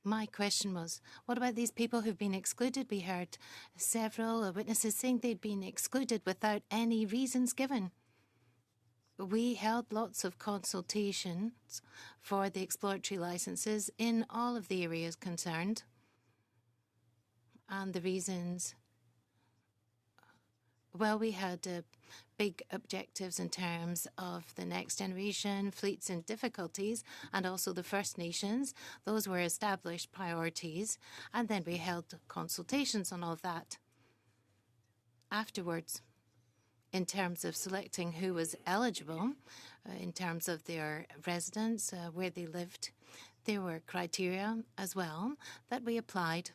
My question was, what about these people who've been excluded? We heard several witnesses saying they'd been excluded without any reasons given. We held lots of consultations for the exploratory licenses in all of the areas concerned, and the reasons... Well, we had big objectives in terms of the next generation, fleets in difficulties, and also the First Nations. Those were established priorities. And then we held consultations on all of that. Afterwards, in terms of selecting who was eligible, in terms of their residence, where they lived, there were criteria as well that we applied.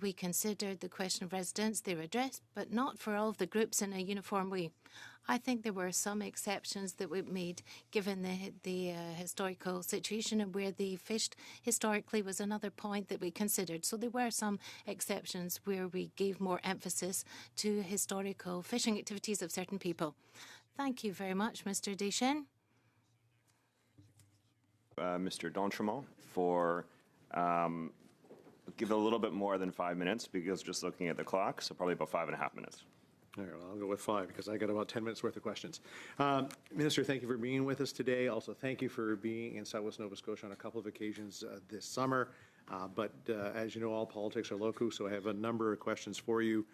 We considered the question of residence, their address, but not for all of the groups in a uniform way. I think there were some exceptions that we made, given the historical situation, and where they fished historically was another point that we considered. So there were some exceptions where we gave more emphasis to historical fishing activities of certain people. Thank you very much, Mr. Deschamps. Mr. D'Entremont for... give a little bit more than 5 minutes because just looking at the clock, so probably about 5.5 minutes. All right, well, I'll go with 5 because I got about 10 minutes worth of questions. Minister, thank you for being with us today. Also, thank you for being in Southwest Nova Scotia on a couple of occasions this summer. But as you know, all politics are local, so I have a number of questions for you.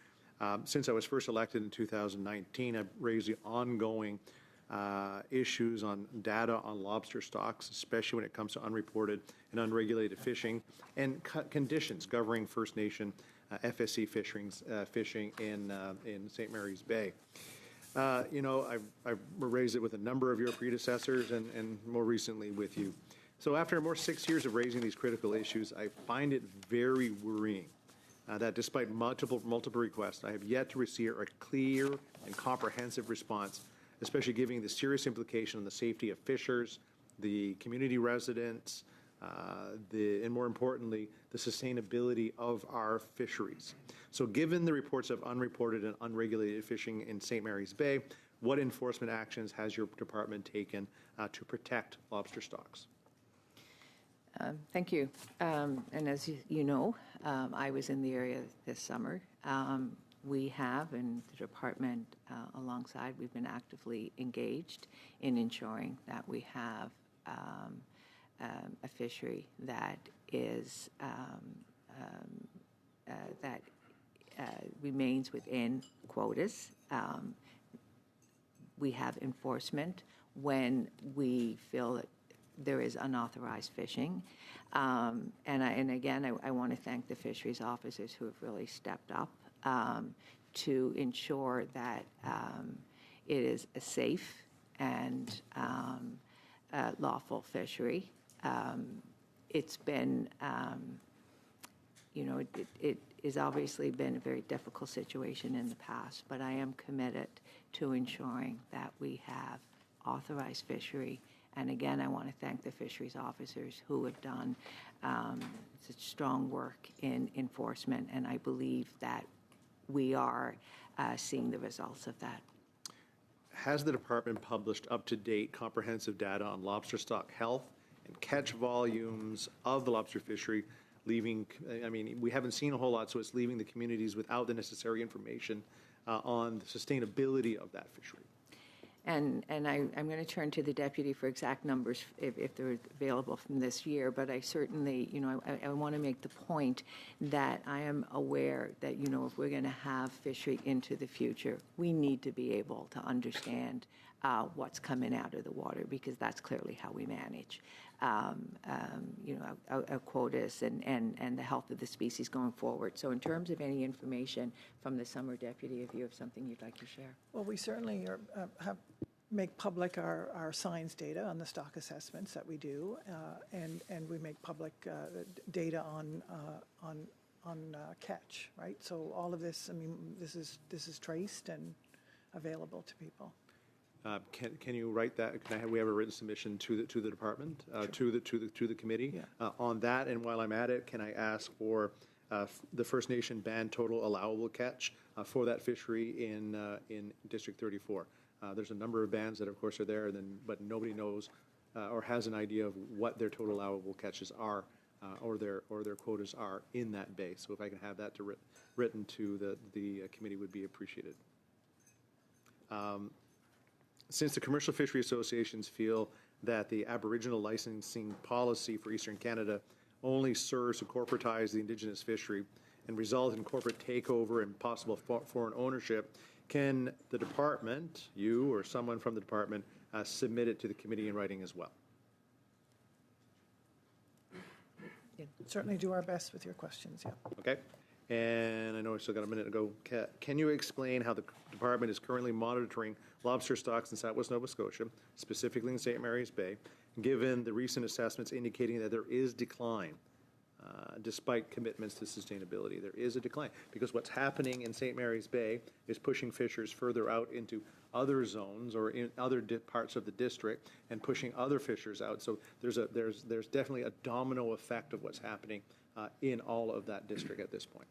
Since I was first elected in 2019, I've raised the ongoing issues on data on lobster stocks, especially when it comes to unreported and unregulated fishing, and conditions governing First Nation FSC fishing in St. Mary's Bay. I've raised it with a number of your predecessors and more recently with you. So after more 6 years of raising these critical issues, I find it very worrying that despite multiple requests, I have yet to receive a clear and comprehensive response, especially given the serious implication on the safety of fishers, the community residents, and more importantly, the sustainability of our fisheries. So given the reports of unreported and unregulated fishing in St. Mary's Bay, what enforcement actions has your department taken to protect lobster stocks? Thank you. And as you know, I was in the area this summer. We have, and the department alongside, we've been actively engaged in ensuring that we have a fishery that is that remains within quotas. We have enforcement when we feel that there is unauthorized fishing. And again, I want to thank the fisheries officers who have really stepped up to ensure that it is a safe and lawful fishery. It's been, it has obviously been a very difficult situation in the past, but I am committed to ensuring that we have authorized fishery. And again, I want to thank the fisheries officers who have done such strong work in enforcement, and I believe that we are seeing the results of that. Has the department published up-to-date comprehensive data on lobster stock health and catch volumes of the lobster fishery, leaving, we haven't seen a whole lot, so it's leaving the communities without the necessary information on the sustainability of that fishery? And I'm going to turn to the deputy for exact numbers if they're available from this year. But I certainly, I want to make the point that I am aware that, if we're going to have fishery into the future, we need to be able to understand what's coming out of the water, because that's clearly how we manage, our quotas and the health of the species going forward. So in terms of any information from the summer deputy, if you have something you'd like to share. Well, we certainly make public our science data on the stock assessments that we do, and we make public data on catch, right? So all of this, this is traced and available to people. Can you write that? We have a written submission to the department, sure. to the committee, yeah. On that? And while I'm at it, can I ask for the First Nation band total allowable catch for that fishery in District 34? There's a number of bands that, of course, are there, but nobody knows or has an idea of what their total allowable catches are or their quotas are in that bay. So if I can have that written to the committee, would be appreciated. Since the commercial fishery associations feel that the Aboriginal licensing policy for Eastern Canada only serves to corporatize the Indigenous fishery and result in corporate takeover and possible foreign ownership, can the department, you or someone from the department, submit it to the committee in writing as well? Certainly do our best with your questions, yeah. Okay. And I know I still got a minute to go. Can you explain how the department is currently monitoring lobster stocks in Southwest Nova Scotia, specifically in St. Mary's Bay, given the recent assessments indicating that there is decline, despite commitments to sustainability? There is a decline because what's happening in St. Mary's Bay is pushing fishers further out into other zones or in other parts of the district and pushing other fishers out. So there's definitely a domino effect of what's happening in all of that district at this point.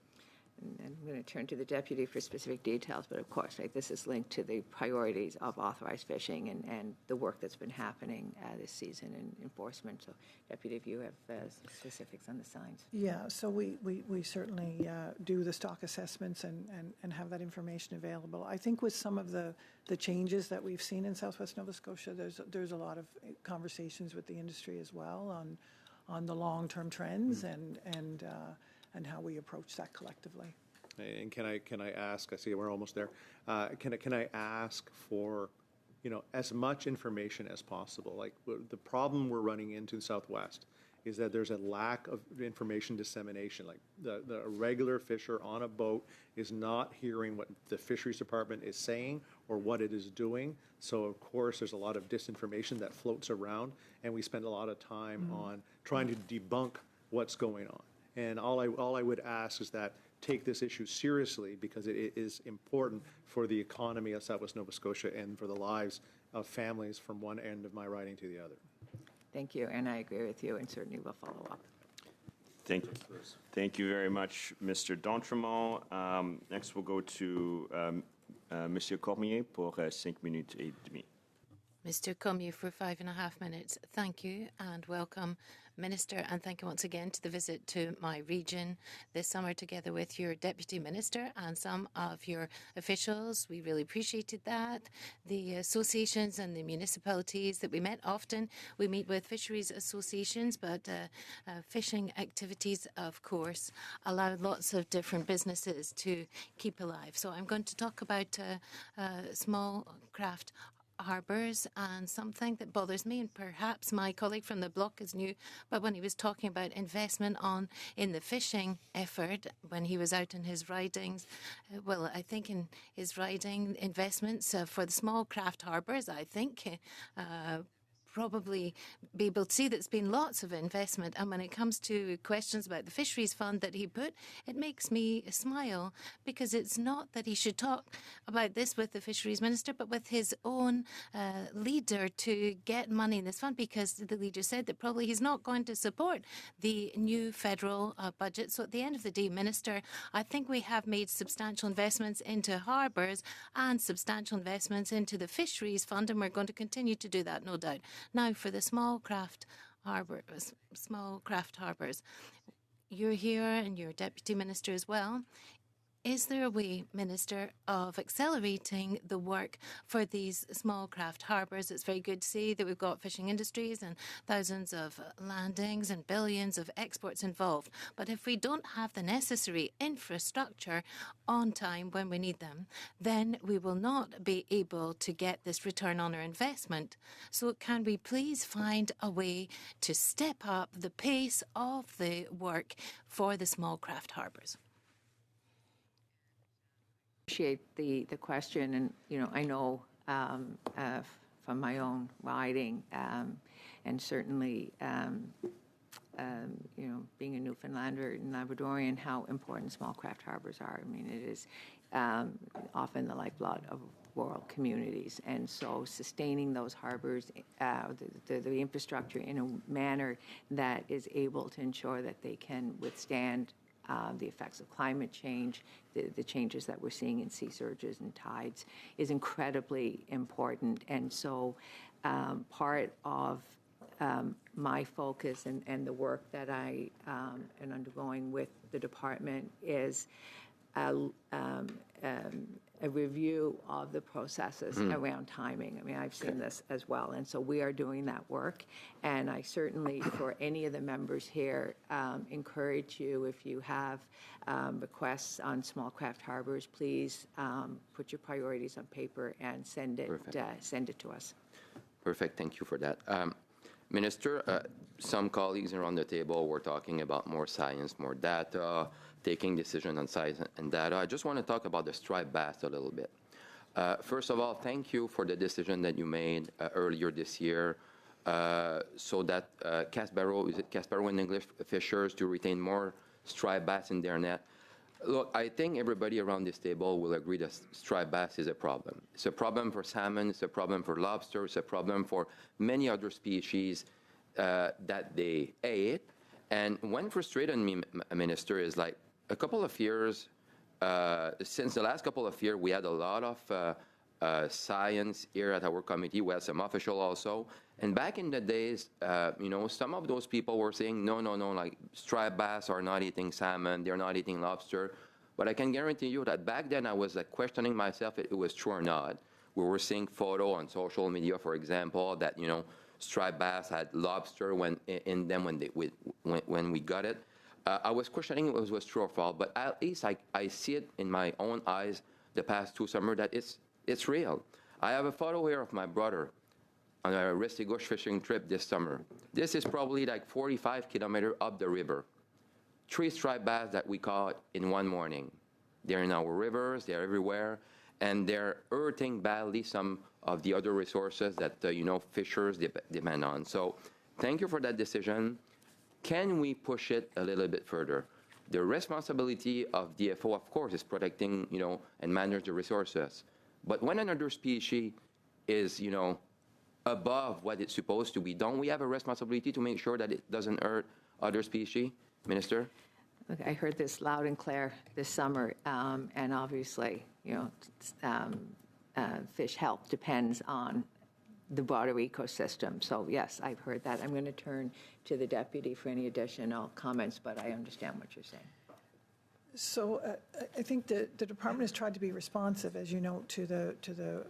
And I'm going to turn to the deputy for specific details, but of course, this is linked to the priorities of authorized fishing and the work that's been happening this season in enforcement. So, deputy, if you have specifics on the signs. Yeah, so we certainly do the stock assessments and have that information available. I think with some of the changes that we've seen in Southwest Nova Scotia, there's a lot of conversations with the industry as well on the long-term trends and how we approach that collectively. And can I ask? I see we're almost there. Can I ask for as much information as possible. Like the problem we're running into in Southwest is that there's a lack of information dissemination. Like the regular fisher on a boat is not hearing what the fisheries department is saying or what it is doing. So of course there's a lot of disinformation that floats around, and we spend a lot of time on trying to debunk what's going on. And all I would ask is that take this issue seriously, because it is important for the economy of Southwest Nova Scotia and for the lives of families from one end of my riding to the other. Thank you, and I agree with you, and certainly will follow up. Thank you very much, Mr. D'Entremont. Next, we'll go to Monsieur Cormier pour 5 minutes et demie. Mr. Cormier for 5.5 minutes. Thank you and welcome, Minister, and thank you once again to the visit to my region this summer together with your Deputy Minister and some of your officials. We really appreciated that. The associations and the municipalities that we met often, we meet with fisheries associations, but fishing activities, of course, allow lots of different businesses to keep alive. So I'm going to talk about small craft harbours and something that bothers me, and perhaps my colleague from the bloc is new, but when he was talking about investment in the fishing effort when he was out in his ridings, well, I think in his riding investments for the small craft harbours, I think probably be able to see that there's been lots of investment. And when it comes to questions about the Fisheries Fund that he put, it makes me smile, because it's not that he should talk about this with the Fisheries Minister, but with his own leader to get money in this fund, because the leader said that probably he's not going to support the new federal budget. So at the end of the day, Minister, I think we have made substantial investments into harbours and substantial investments into the Fisheries Fund, and we're going to continue to do that, no doubt. Now, for the small craft harbours, you're here and you're Deputy Minister as well. Is there a way, Minister, of accelerating the work for these small craft harbours? It's very good to see that we've got fishing industries and thousands of landings and billions of exports involved. But if we don't have the necessary infrastructure on time when we need them, then we will not be able to get this return on our investment. So can we please find a way to step up the pace of the work for the small craft harbours? Appreciate the question, and I know from my own riding, and certainly being a Newfoundlander and Labradorian, how important small craft harbours are. I mean, it is often the lifeblood of rural communities, and so sustaining those harbours, the infrastructure in a manner that is able to ensure that they can withstand the effects of climate change, the changes that we're seeing in sea surges and tides, is incredibly important. And so part of my focus and the work that I am undergoing with the department is a review of the processes around timing. I mean, I've seen this as well, and so we are doing that work. And I certainly, for any of the members here, encourage you, if you have requests on small craft harbours, please put your priorities on paper and send it to us. Perfect. Thank you for that. Minister, some colleagues around the table were talking about more science, more data, taking decision on science and data. I just want to talk about the striped bass a little bit. First of all, thank you for the decision that you made earlier this year, so that Casbaro in English, fishers to retain more striped bass in their net. Look, I think everybody around this table will agree that striped bass is a problem. It's a problem for salmon, it's a problem for lobster, it's a problem for many other species that they ate. And what frustrated me, Minister, is like a couple of years, since the last couple of years, we had a lot of science here at our committee. We had some official also. And back in the days, some of those people were saying, no, like striped bass are not eating salmon, they're not eating lobster. But I can guarantee you that back then I was like questioning myself if it was true or not. We were seeing photo on social media, for example, that, striped bass had lobster in them when we got it. I was questioning if it was true or false, but at least I see it in my own eyes the past 2 summers that it's real. I have a photo here of my brother on a Restigouche fishing trip this summer. This is probably like 45 kilometers up the river. 3 striped bass that we caught in one morning. They're in our rivers, they're everywhere, and they're hurting badly some of the other resources that, fishers depend on. So thank you for that decision. Can we push it a little bit further? The responsibility of DFO, of course, is protecting, and manage the resources. But when another species is, above what it's supposed to be, don't we have a responsibility to make sure that it doesn't hurt other species? Minister? Look, I heard this loud and clear this summer, and obviously, fish health depends on the broader ecosystem. So yes, I've heard that. I'm going to turn to the deputy for any additional comments, but I understand what you're saying. So I think the department has tried to be responsive, as you know, to the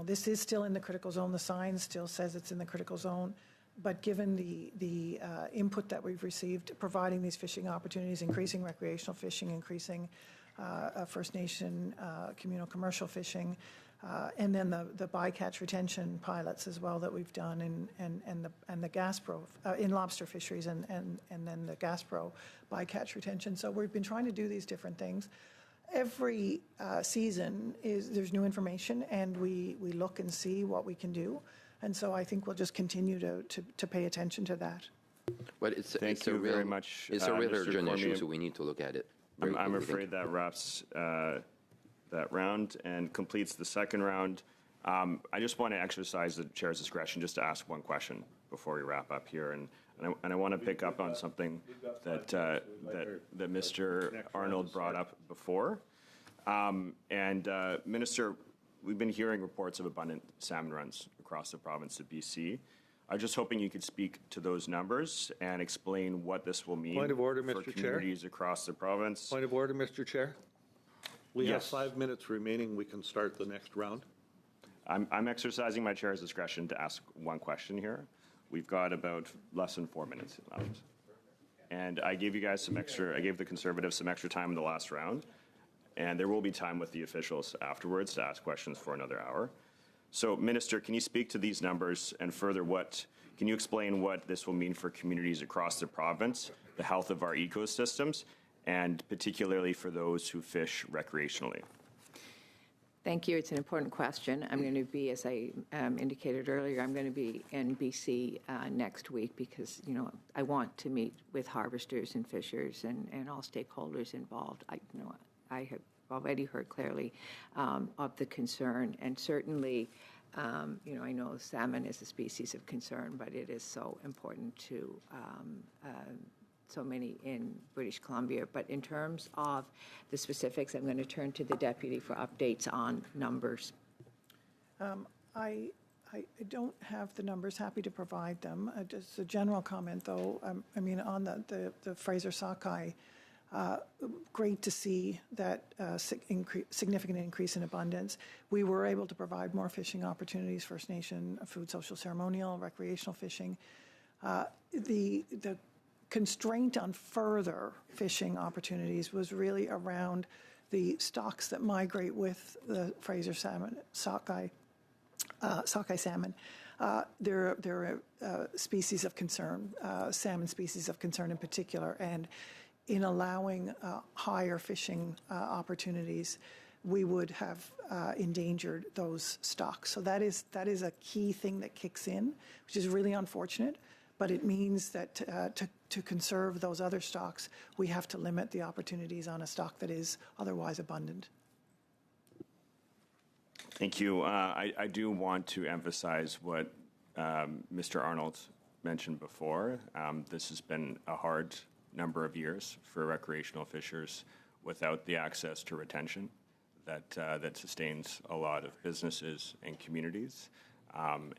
this is still in the critical zone. The sign still says it's in the critical zone. But given the input that we've received, providing these fishing opportunities, increasing recreational fishing, increasing First Nation communal commercial fishing, and then the bycatch retention pilots as well that we've done, and the GasPro in lobster fisheries, and then the GasPro bycatch retention. So we've been trying to do these different things. Every season there's new information, and we look and see what we can do. And so I think we'll just continue to pay attention to that. But it's Thank a you real, very much, It's a real Mr. urgent issue, Cormier. so we need to look at it. I'm afraid that wraps that round and completes the second round. I just want to exercise the chair's discretion just to ask one question before we wrap up here, and I want to pick up on something that Mr. Arnold brought up before. Minister, we've been hearing reports of abundant salmon runs across the province of BC. I was just hoping you could speak to those numbers and explain what this will mean Point of order, for Mr. Chair. communities across the province. Point of order, Mr. Chair. We have Yes. 5 minutes remaining. We can start the next round. I'm exercising my chair's discretion to ask one question here. We've got about less than 4 minutes left. And I gave you guys I gave the Conservatives some extra time in the last round. And there will be time with the officials afterwards to ask questions for another hour. So, Minister, can you speak to these numbers, and further, can you explain what this will mean for communities across the province, the health of our ecosystems, and particularly for those who fish recreationally? Thank you. It's an important question. I'm going to be, as I indicated earlier, I'm going to be in BC next week because, I want to meet with harvesters and fishers and all stakeholders involved. I have already heard clearly of the concern, and certainly, I know salmon is a species of concern, but it is so important to so many in British Columbia. But in terms of the specifics, I'm going to turn to the deputy for updates on numbers. I don't have the numbers. Happy to provide them. Just a general comment, though. On the Fraser sockeye, great to see that significant increase in abundance. We were able to provide more fishing opportunities, First Nation, food, social, ceremonial, recreational fishing. The constraint on further fishing opportunities was really around the stocks that migrate with the Fraser salmon, sockeye salmon. They're species of concern, salmon species of concern in particular, and in allowing higher fishing opportunities, we would have endangered those stocks. So that is a key thing that kicks in, which is really unfortunate. But it means that to conserve those other stocks, we have to limit the opportunities on a stock that is otherwise abundant. Thank you. I do want to emphasize what Mr. Arnold mentioned before. This has been a hard number of years for recreational fishers without the access to retention that sustains a lot of businesses and communities.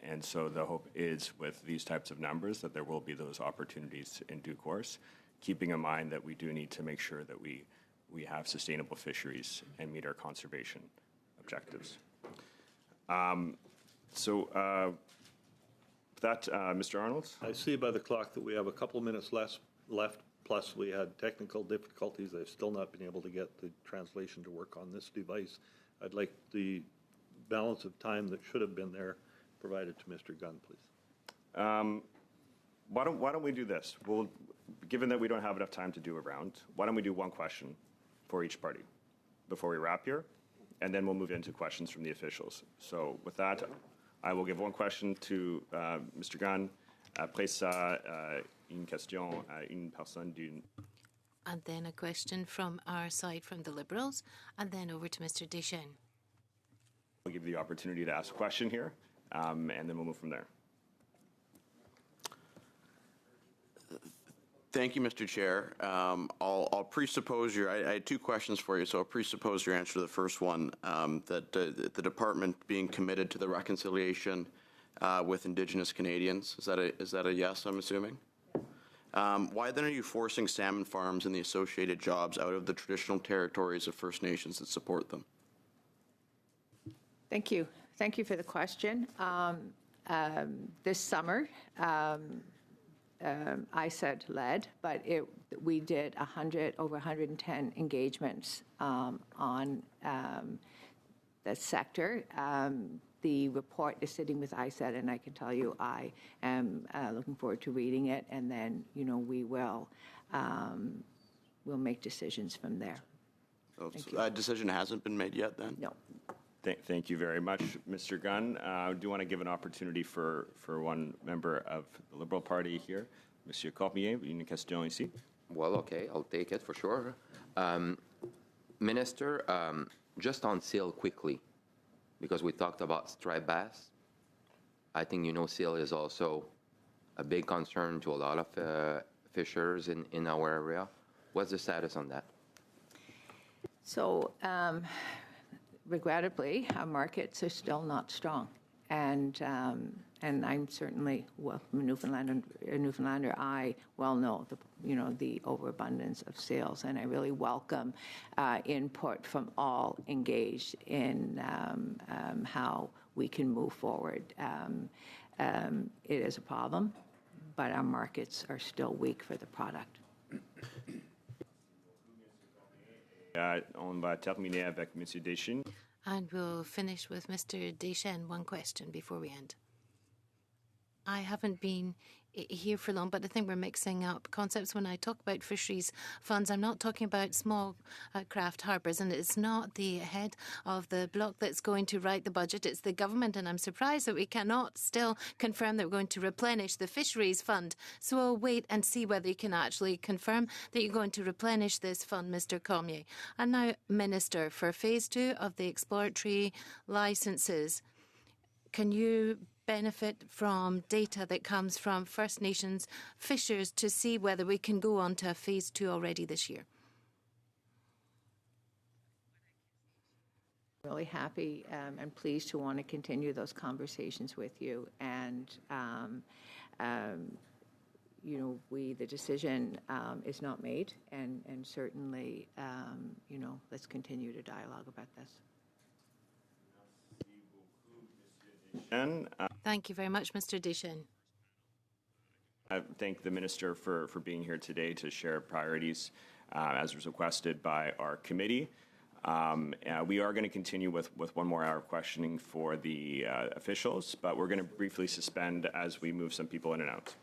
And so the hope is with these types of numbers that there will be those opportunities in due course, keeping in mind that we do need to make sure that we have sustainable fisheries and meet our conservation objectives. Mr. Arnold? I see by the clock that we have a couple minutes left, plus we had technical difficulties. I've still not been able to get the translation to work on this device. I'd like the balance of time that should have been there provided to Mr. Gunn, please. Why don't we do this? Given that we don't have enough time to do a round, why don't we do one question for each party before we wrap here, and then we'll move into questions from the officials. So with that, I will give one question to Mr. Gunn. Après ça, une question à une personne d'une. And then a question from our side, from the Liberals, and then over to Mr. Deschênes. We'll give you the opportunity to ask a question here, and then we'll move from there. Thank you, Mr. Chair. I'll presuppose I had two questions for you, so I'll presuppose your answer to the first one, that the department being committed to the reconciliation with Indigenous Canadians. Is that a yes, I'm assuming? Why then are you forcing salmon farms and the associated jobs out of the traditional territories of First Nations that support them? Thank you. Thank you for the question. This summer, I said led, but we did over 110 engagements on the sector. The report is sitting with ISED, and I can tell you I am looking forward to reading it, and then we'll make decisions from there. So a decision hasn't been made yet, then? No. Thank you very much, Mr. Gunn. I do want to give an opportunity for one member of the Liberal Party here, Monsieur Cormier. Une question ici. Well, okay, I'll take it for sure. Minister, just on seal quickly, because we talked about striped bass. I think seal is also a big concern to a lot of fishers in our area. What's the status on that? So, regrettably, our markets are still not strong, and I'm certainly, well, a Newfoundlander, I well know the overabundance of sales, and I really welcome input from all engaged in how we can move forward. It is a problem, but our markets are still weak for the product. On va terminer avec Monsieur Deschênes. And we'll finish with Mr. Deschênes. One question before we end. I haven't been here for long, but I think we're mixing up concepts. When I talk about fisheries funds, I'm not talking about small craft harbours, and it's not the head of the bloc that's going to write the budget, it's the government, and I'm surprised that we cannot still confirm that we're going to replenish the fisheries fund. So we'll wait and see whether you can actually confirm that you're going to replenish this fund, Mr. Cormier. And now, Minister, for Phase 2 of the exploratory licences, can you benefit from data that comes from First Nations fishers to see whether we can go on to Phase 2 already this year? Really happy and pleased to want to continue those conversations with you, and the decision is not made, and certainly let's continue to dialogue about this. Thank you very much, Mr. Deschênes. I thank the Minister for being here today to share priorities as was requested by our committee. We are going to continue with 1 more hour of questioning for the officials, but we're going to briefly suspend as we move some people in and out.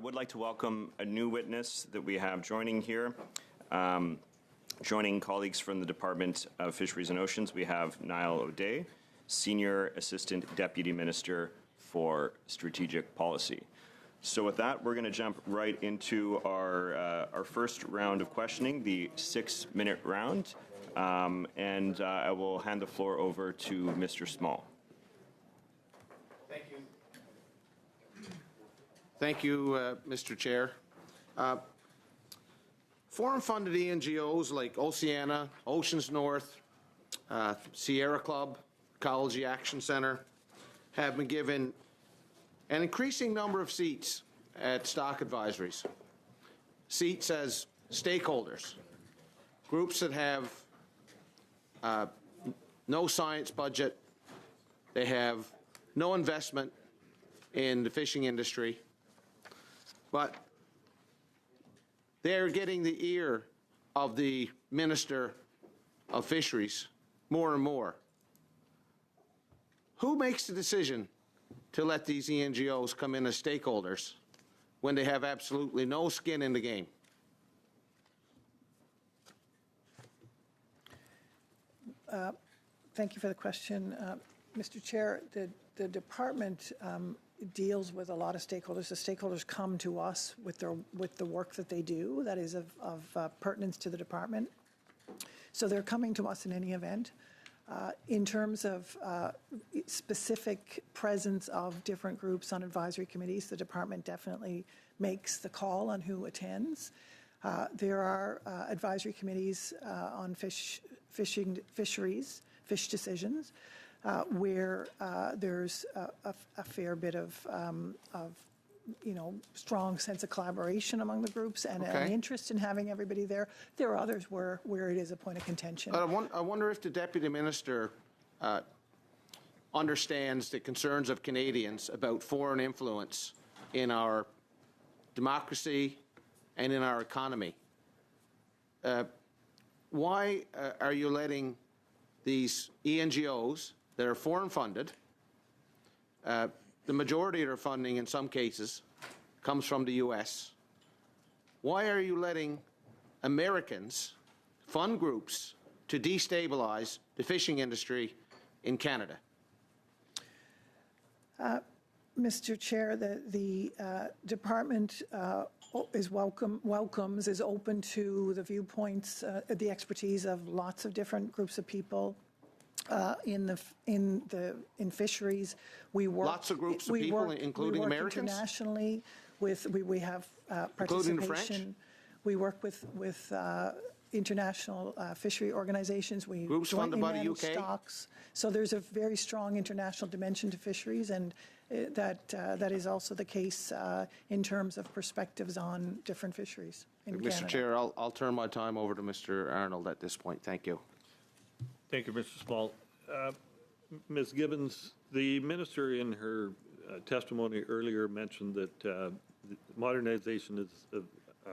would like to welcome a new witness that we have joining here. Joining colleagues from the Department of Fisheries and Oceans, we have Niall O'Day, Senior Assistant Deputy Minister for Strategic Policy. So with that, we're going to jump right into our first round of questioning, the 6-minute round, and I will hand the floor over to Mr. Small. Thank you. Thank you, Mr. Chair. Foreign-funded NGOs like Oceana, Oceans North, Sierra Club, Ecology Action Center have been given an increasing number of seats at stock advisories. Seats as stakeholders, groups that have no science budget, they have no investment in the fishing industry, but they're getting the ear of the Minister of Fisheries more and more. Who makes the decision to let these NGOs come in as stakeholders when they have absolutely no skin in the game? Thank you for the question. Mr. Chair, the department deals with a lot of stakeholders. The stakeholders come to us with the work that they do that is of pertinence to the department. So they're coming to us in any event. In terms of specific presence of different groups on advisory committees, the department definitely makes the call on who attends. There are advisory committees on fisheries, fish decisions, where there's a fair bit of strong sense of collaboration among the groups and an interest in having everybody there. There are others where it is a point of contention. I wonder if the Deputy Minister understands the concerns of Canadians about foreign influence in our democracy and in our economy. Why are you letting these NGOs that are foreign funded, the majority of their funding in some cases comes from the US. Why are you letting Americans fund groups to destabilize the fishing industry in Canada? Mr. Chair, the department is open to the viewpoints, the expertise of lots of different groups of people. In fisheries, we work. Lots of groups of people, including Americans. Internationally, we have participation. Including the French. We work with international fishery organizations. We groups funded by the UK. Stocks. So there's a very strong international dimension to fisheries, and that is also the case in terms of perspectives on different fisheries in Canada. Mr. Chair, I'll turn my time over to Mr. Arnold at this point. Thank you. Thank you, Mr. Small. Ms. Gibbons, the minister in her testimony earlier mentioned that modernization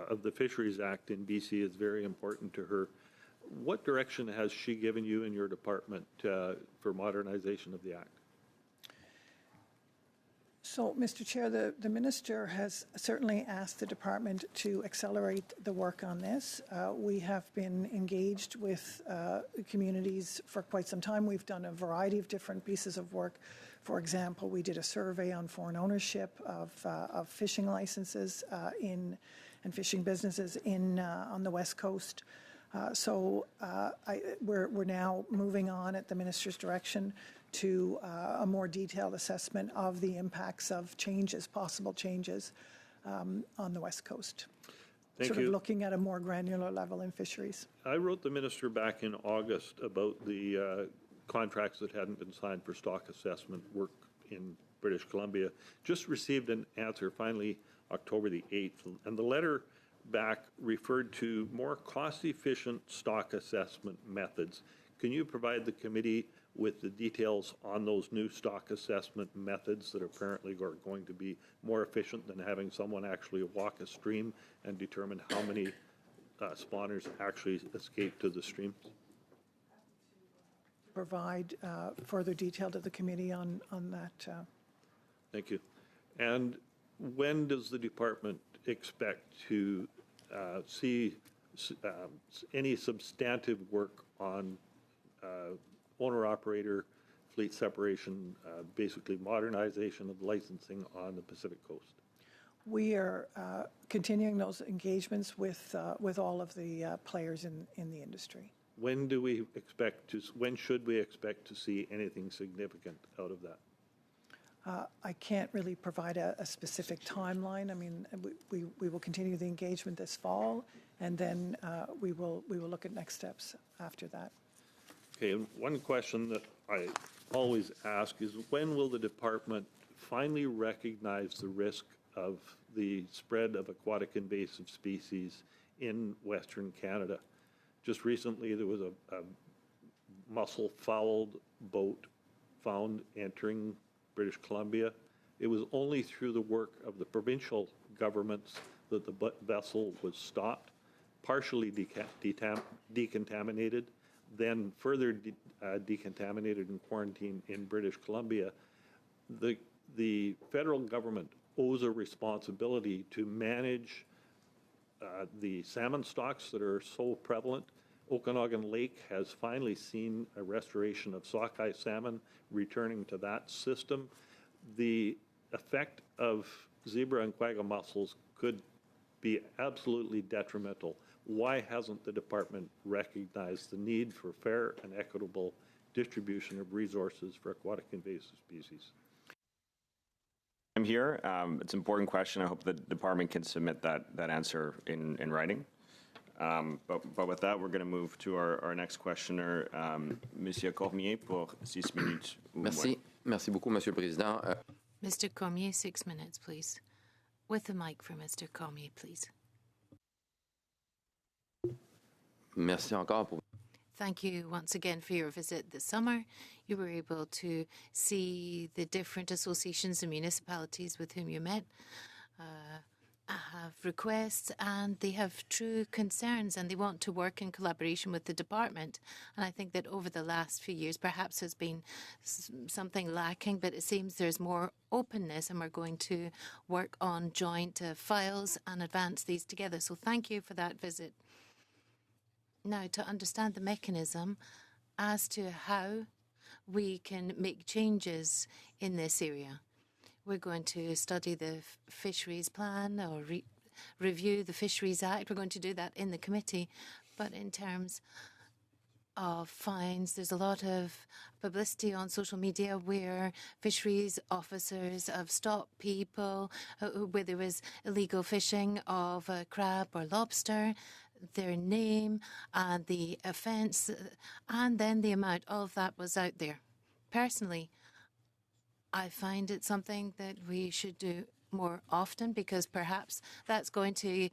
of the Fisheries Act in BC is very important to her. What direction has she given you in your department for modernization of the Act? So, Mr. Chair, the minister has certainly asked the department to accelerate the work on this. We have been engaged with communities for quite some time. We've done a variety of different pieces of work. For example, we did a survey on foreign ownership of fishing licenses and fishing businesses on the West Coast. We're now moving on at the minister's direction to a more detailed assessment of the impacts of possible changes on the West Coast. Thank you. Looking at a more granular level in fisheries. I wrote the minister back in August about the contracts that hadn't been signed for stock assessment work in British Columbia. Just received an answer finally October the 8th, and the letter back referred to more cost-efficient stock assessment methods. Can you provide the committee with the details on those new stock assessment methods that apparently are going to be more efficient than having someone actually walk a stream and determine how many spawners actually escape to the streams? Provide further detail to the committee on that. Thank you. And when does the department expect to see any substantive work on owner-operator fleet separation, basically modernization of licensing on the Pacific Coast? We are continuing those engagements with all of the players in the industry. When should we expect to see anything significant out of that? I can't really provide a specific timeline. I mean, we will continue the engagement this fall, and then we will look at next steps after that. Okay, and one question that I always ask is, when will the department finally recognize the risk of the spread of aquatic invasive species in Western Canada? Just recently, there was a mussel-fouled boat found entering British Columbia. It was only through the work of the provincial governments that the vessel was stopped, partially decontaminated, then further decontaminated and quarantined in British Columbia. The federal government owes a responsibility to manage the salmon stocks that are so prevalent. Okanagan Lake has finally seen a restoration of sockeye salmon returning to that system. The effect of zebra and quagga mussels could be absolutely detrimental. Why hasn't the department recognized the need for fair and equitable distribution of resources for aquatic invasive species? I'm here. It's an important question. I hope the department can submit that answer in writing. But with that, we're going to move to our next questioner, Monsieur Cormier, pour 6 minutes. Merci. Merci beaucoup, Monsieur le Président. Mr. Cormier, 6 minutes, please. With the mic for Mr. Cormier, please. Merci encore pour... Thank you once again for your visit this summer. You were able to see the different associations and municipalities with whom you met. Have requests, and they have true concerns, and they want to work in collaboration with the department. And I think that over the last few years, perhaps there's been something lacking, but it seems there's more openness, and we're going to work on joint files and advance these together. So thank you for that visit. Now, to understand the mechanism as to how we can make changes in this area. We're going to study the Fisheries Plan or review the Fisheries Act. We're going to do that in the committee. But in terms of fines, there's a lot of publicity on social media where fisheries officers have stopped people where there was illegal fishing of crab or lobster, their name and the offence, and then the amount of that was out there. Personally, I find it something that we should do more often, because perhaps that's going to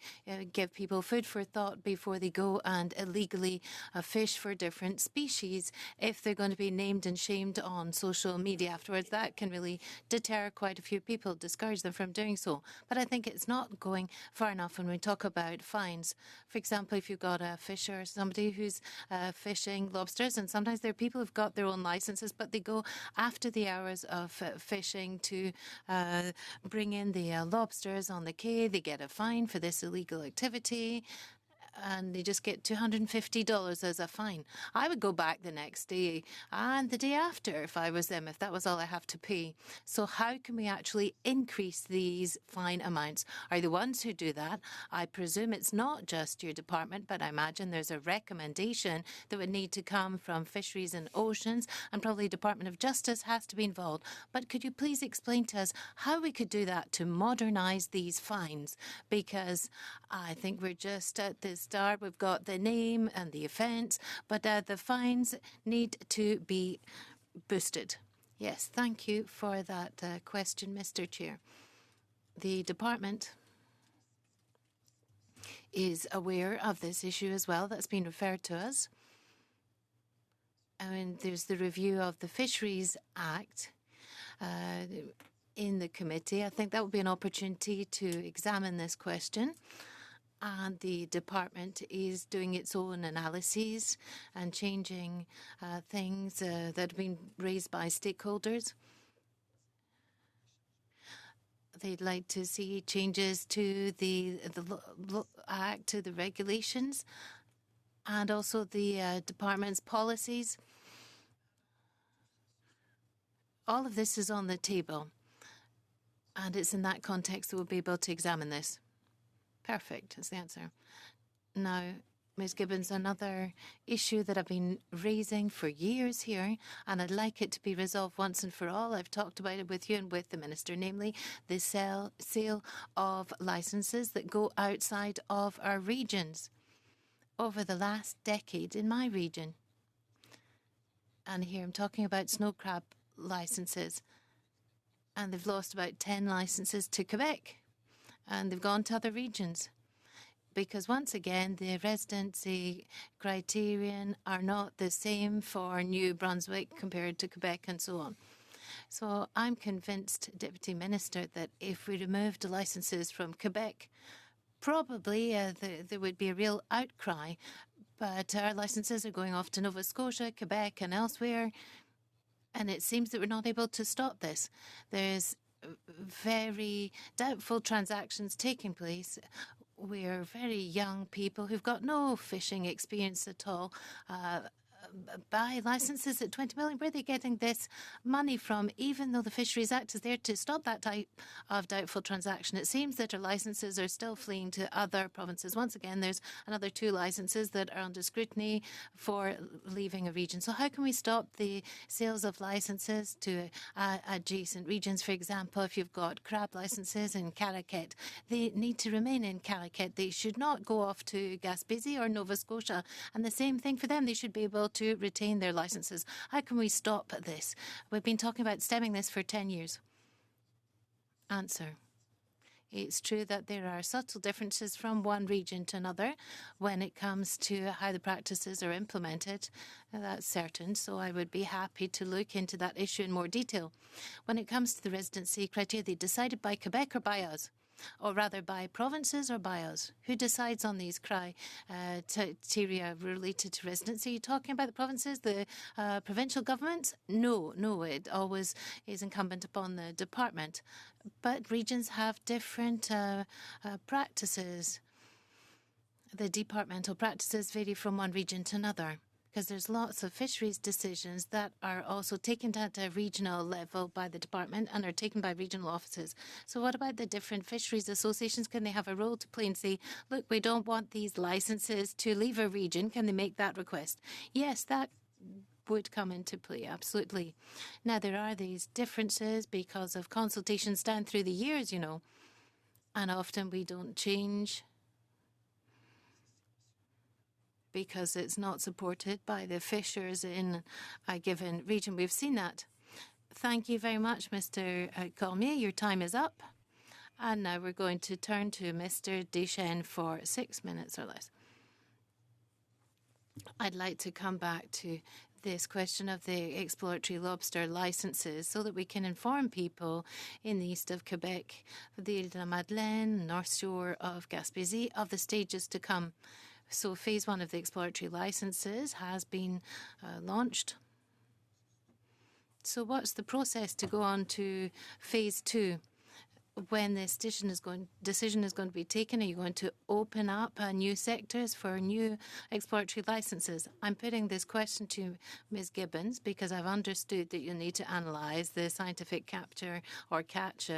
give people food for thought before they go and illegally fish for different species. If they're going to be named and shamed on social media afterwards, that can really deter quite a few people, discourage them from doing so. But I think it's not going far enough when we talk about fines. For example, if you've got a fisher, somebody who's fishing lobsters, and sometimes there are people who've got their own licenses, but they go after the hours of fishing to bring in the lobsters on the quay. They get a fine for this illegal activity, and they just get $250 as a fine. I would go back the next day and the day after if I was them, if that was all I have to pay. So how can we actually increase these fine amounts? Are the ones who do that, I presume it's not just your department, but I imagine there's a recommendation that would need to come from Fisheries and Oceans, and probably Department of Justice has to be involved. But could you please explain to us how we could do that to modernise these fines? Because I think we're just at the start. We've got the name and the offence, but the fines need to be boosted. Yes, thank you for that question, Mr. Chair. The department is aware of this issue as well. That's been referred to us. And there's the review of the Fisheries Act in the committee. I think that would be an opportunity to examine this question. And the department is doing its own analyses and changing things that have been raised by stakeholders. They'd like to see changes to the Act, to the regulations, and also the department's policies. All of this is on the table, and it's in that context that we'll be able to examine this. Perfect, is the answer. Now, Ms. Gibbons, another issue that I've been raising for years here, and I'd like it to be resolved once and for all. I've talked about it with you and with the Minister, namely the sale of licences that go outside of our regions over the last decade in my region. And here I'm talking about snow crab licences, and they've lost about 10 licences to Quebec, and they've gone to other regions. Because once again, the residency criterion are not the same for New Brunswick compared to Quebec and so on. So I'm convinced, Deputy Minister, that if we removed the licences from Quebec, probably there would be a real outcry. But our licences are going off to Nova Scotia, Quebec and elsewhere, and it seems that we're not able to stop this. There's very doubtful transactions taking place. We're very young people who've got no fishing experience at all. Buy licenses at 20 million. Where are they getting this money from? Even though the Fisheries Act is there to stop that type of doubtful transaction, it seems that our licenses are still fleeing to other provinces. Once again, there's another 2 licenses that are under scrutiny for leaving a region. So how can we stop the sales of licenses to adjacent regions? For example, if you've got crab licenses in Caraquet, they need to remain in Caraquet. They should not go off to Gaspésie or Nova Scotia. And the same thing for them. They should be able to retain their licenses. How can we stop this? We've been talking about stemming this for 10 years. Answer. It's true that there are subtle differences from one region to another when it comes to how the practices are implemented. That's certain, so I would be happy to look into that issue in more detail. When it comes to the residency criteria, they decided by Quebec or by us? Or rather by provinces or by us? Who decides on these criteria related to residency? Are you talking about the provinces, the provincial governments? No, it always is incumbent upon the department. But regions have different practices. The departmental practices vary from one region to another, because there's lots of fisheries decisions that are also taken at a regional level by the department and are taken by regional offices. So what about the different fisheries associations? Can they have a role to play and say, look, we don't want these licenses to leave a region. Can they make that request? Yes, that would come into play, absolutely. Now, there are these differences because of consultations down through the years, and often we don't change because it's not supported by the fishers in a given region. We've seen that. Thank you very much, Mr. Cormier. Your time is up. And now we're going to turn to Mr. Deschênes for 6 minutes or less. I'd like to come back to this question of the exploratory lobster licenses so that we can inform people in the east of Quebec, the Ile de la Madeleine, North Shore of Gaspésie, of the stages to come. So phase 1 of the exploratory licenses has been launched. So what's the process to go on to phase 2? When this decision is going to be taken, are you going to open up new sectors for new exploratory licenses? I'm putting this question to Ms. Gibbons because I've understood that you need to analyse the scientific capture or catch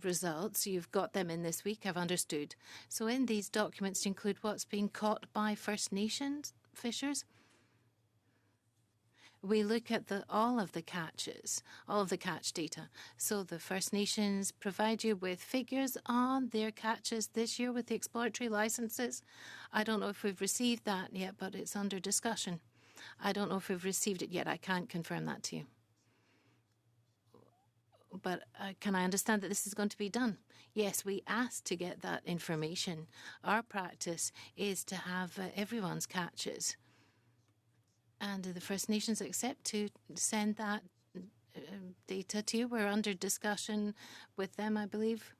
results. You've got them in this week, I've understood. So in these documents, include what's being caught by First Nations fishers? We look at all of the catches, all of the catch data. So the First Nations provide you with figures on their catches this year with the exploratory licenses. I don't know if we've received that yet, but it's under discussion. I don't know if we've received it yet. I can't confirm that to you. But can I understand that this is going to be done? Yes, we asked to get that information. Our practice is to have everyone's catches. And the First Nations accept to send that data to you. We're under discussion with them, I believe.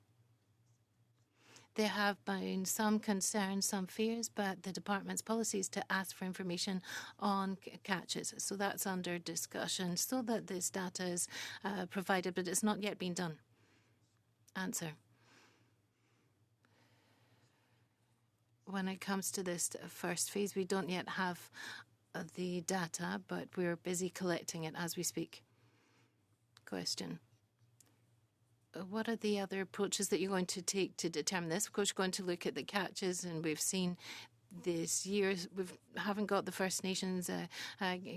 There have been some concerns, some fears, but the department's policy is to ask for information on catches. So that's under discussion so that this data is provided, but it's not yet been done. Answer. When it comes to this first phase, we don't yet have the data, but we're busy collecting it as we speak. Question. What are the other approaches that you're going to take to determine this? Of course, you're going to look at the catches, and we've seen this year we haven't got the First Nations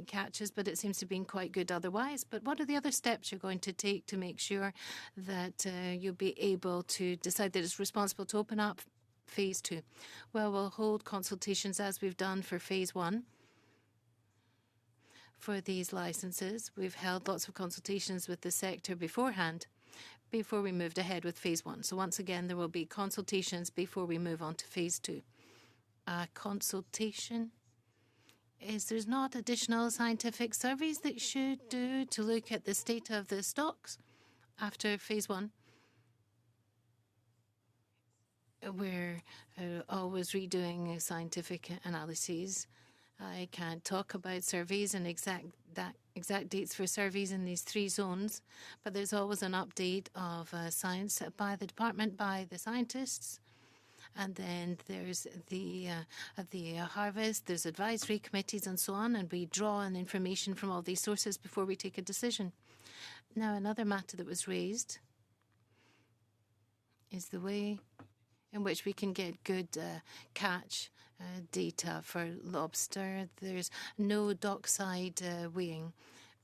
catches, but it seems to have been quite good otherwise. But what are the other steps you're going to take to make sure that you'll be able to decide that it's responsible to open up phase 2? Well, we'll hold consultations as we've done for phase 1. For these licenses, we've held lots of consultations with the sector beforehand, before we moved ahead with phase 1. So once again, there will be consultations before we move on to phase 2. Consultation is there's not additional scientific surveys that you should do to look at the state of the stocks after phase 1. We're always redoing scientific analyses. I can't talk about surveys and exact dates for surveys in these 3 zones, but there's always an update of science by the department, by the scientists. And then there's the harvest, there's advisory committees and so on, and we draw on information from all these sources before we take a decision. Now, another matter that was raised is the way in which we can get good catch data for lobster. There's no dockside weighing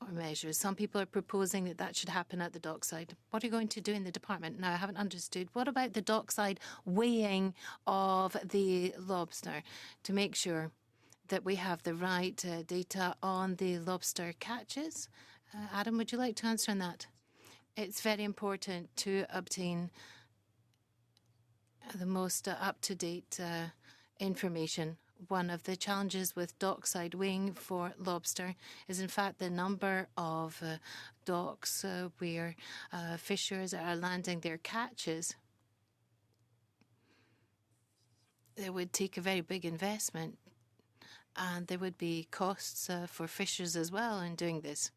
or measures. Some people are proposing that that should happen at the dockside. What are you going to do in the department? Now, I haven't understood. What about the dockside weighing of the lobster to make sure that we have the right data on the lobster catches? Adam, would you like to answer on that? It's very important to obtain the most up-to-date information. One of the challenges with dockside weighing for lobster is, in fact, the number of docks where fishers are landing their catches. It would take a very big investment, and there would be costs for fishers as well in doing this.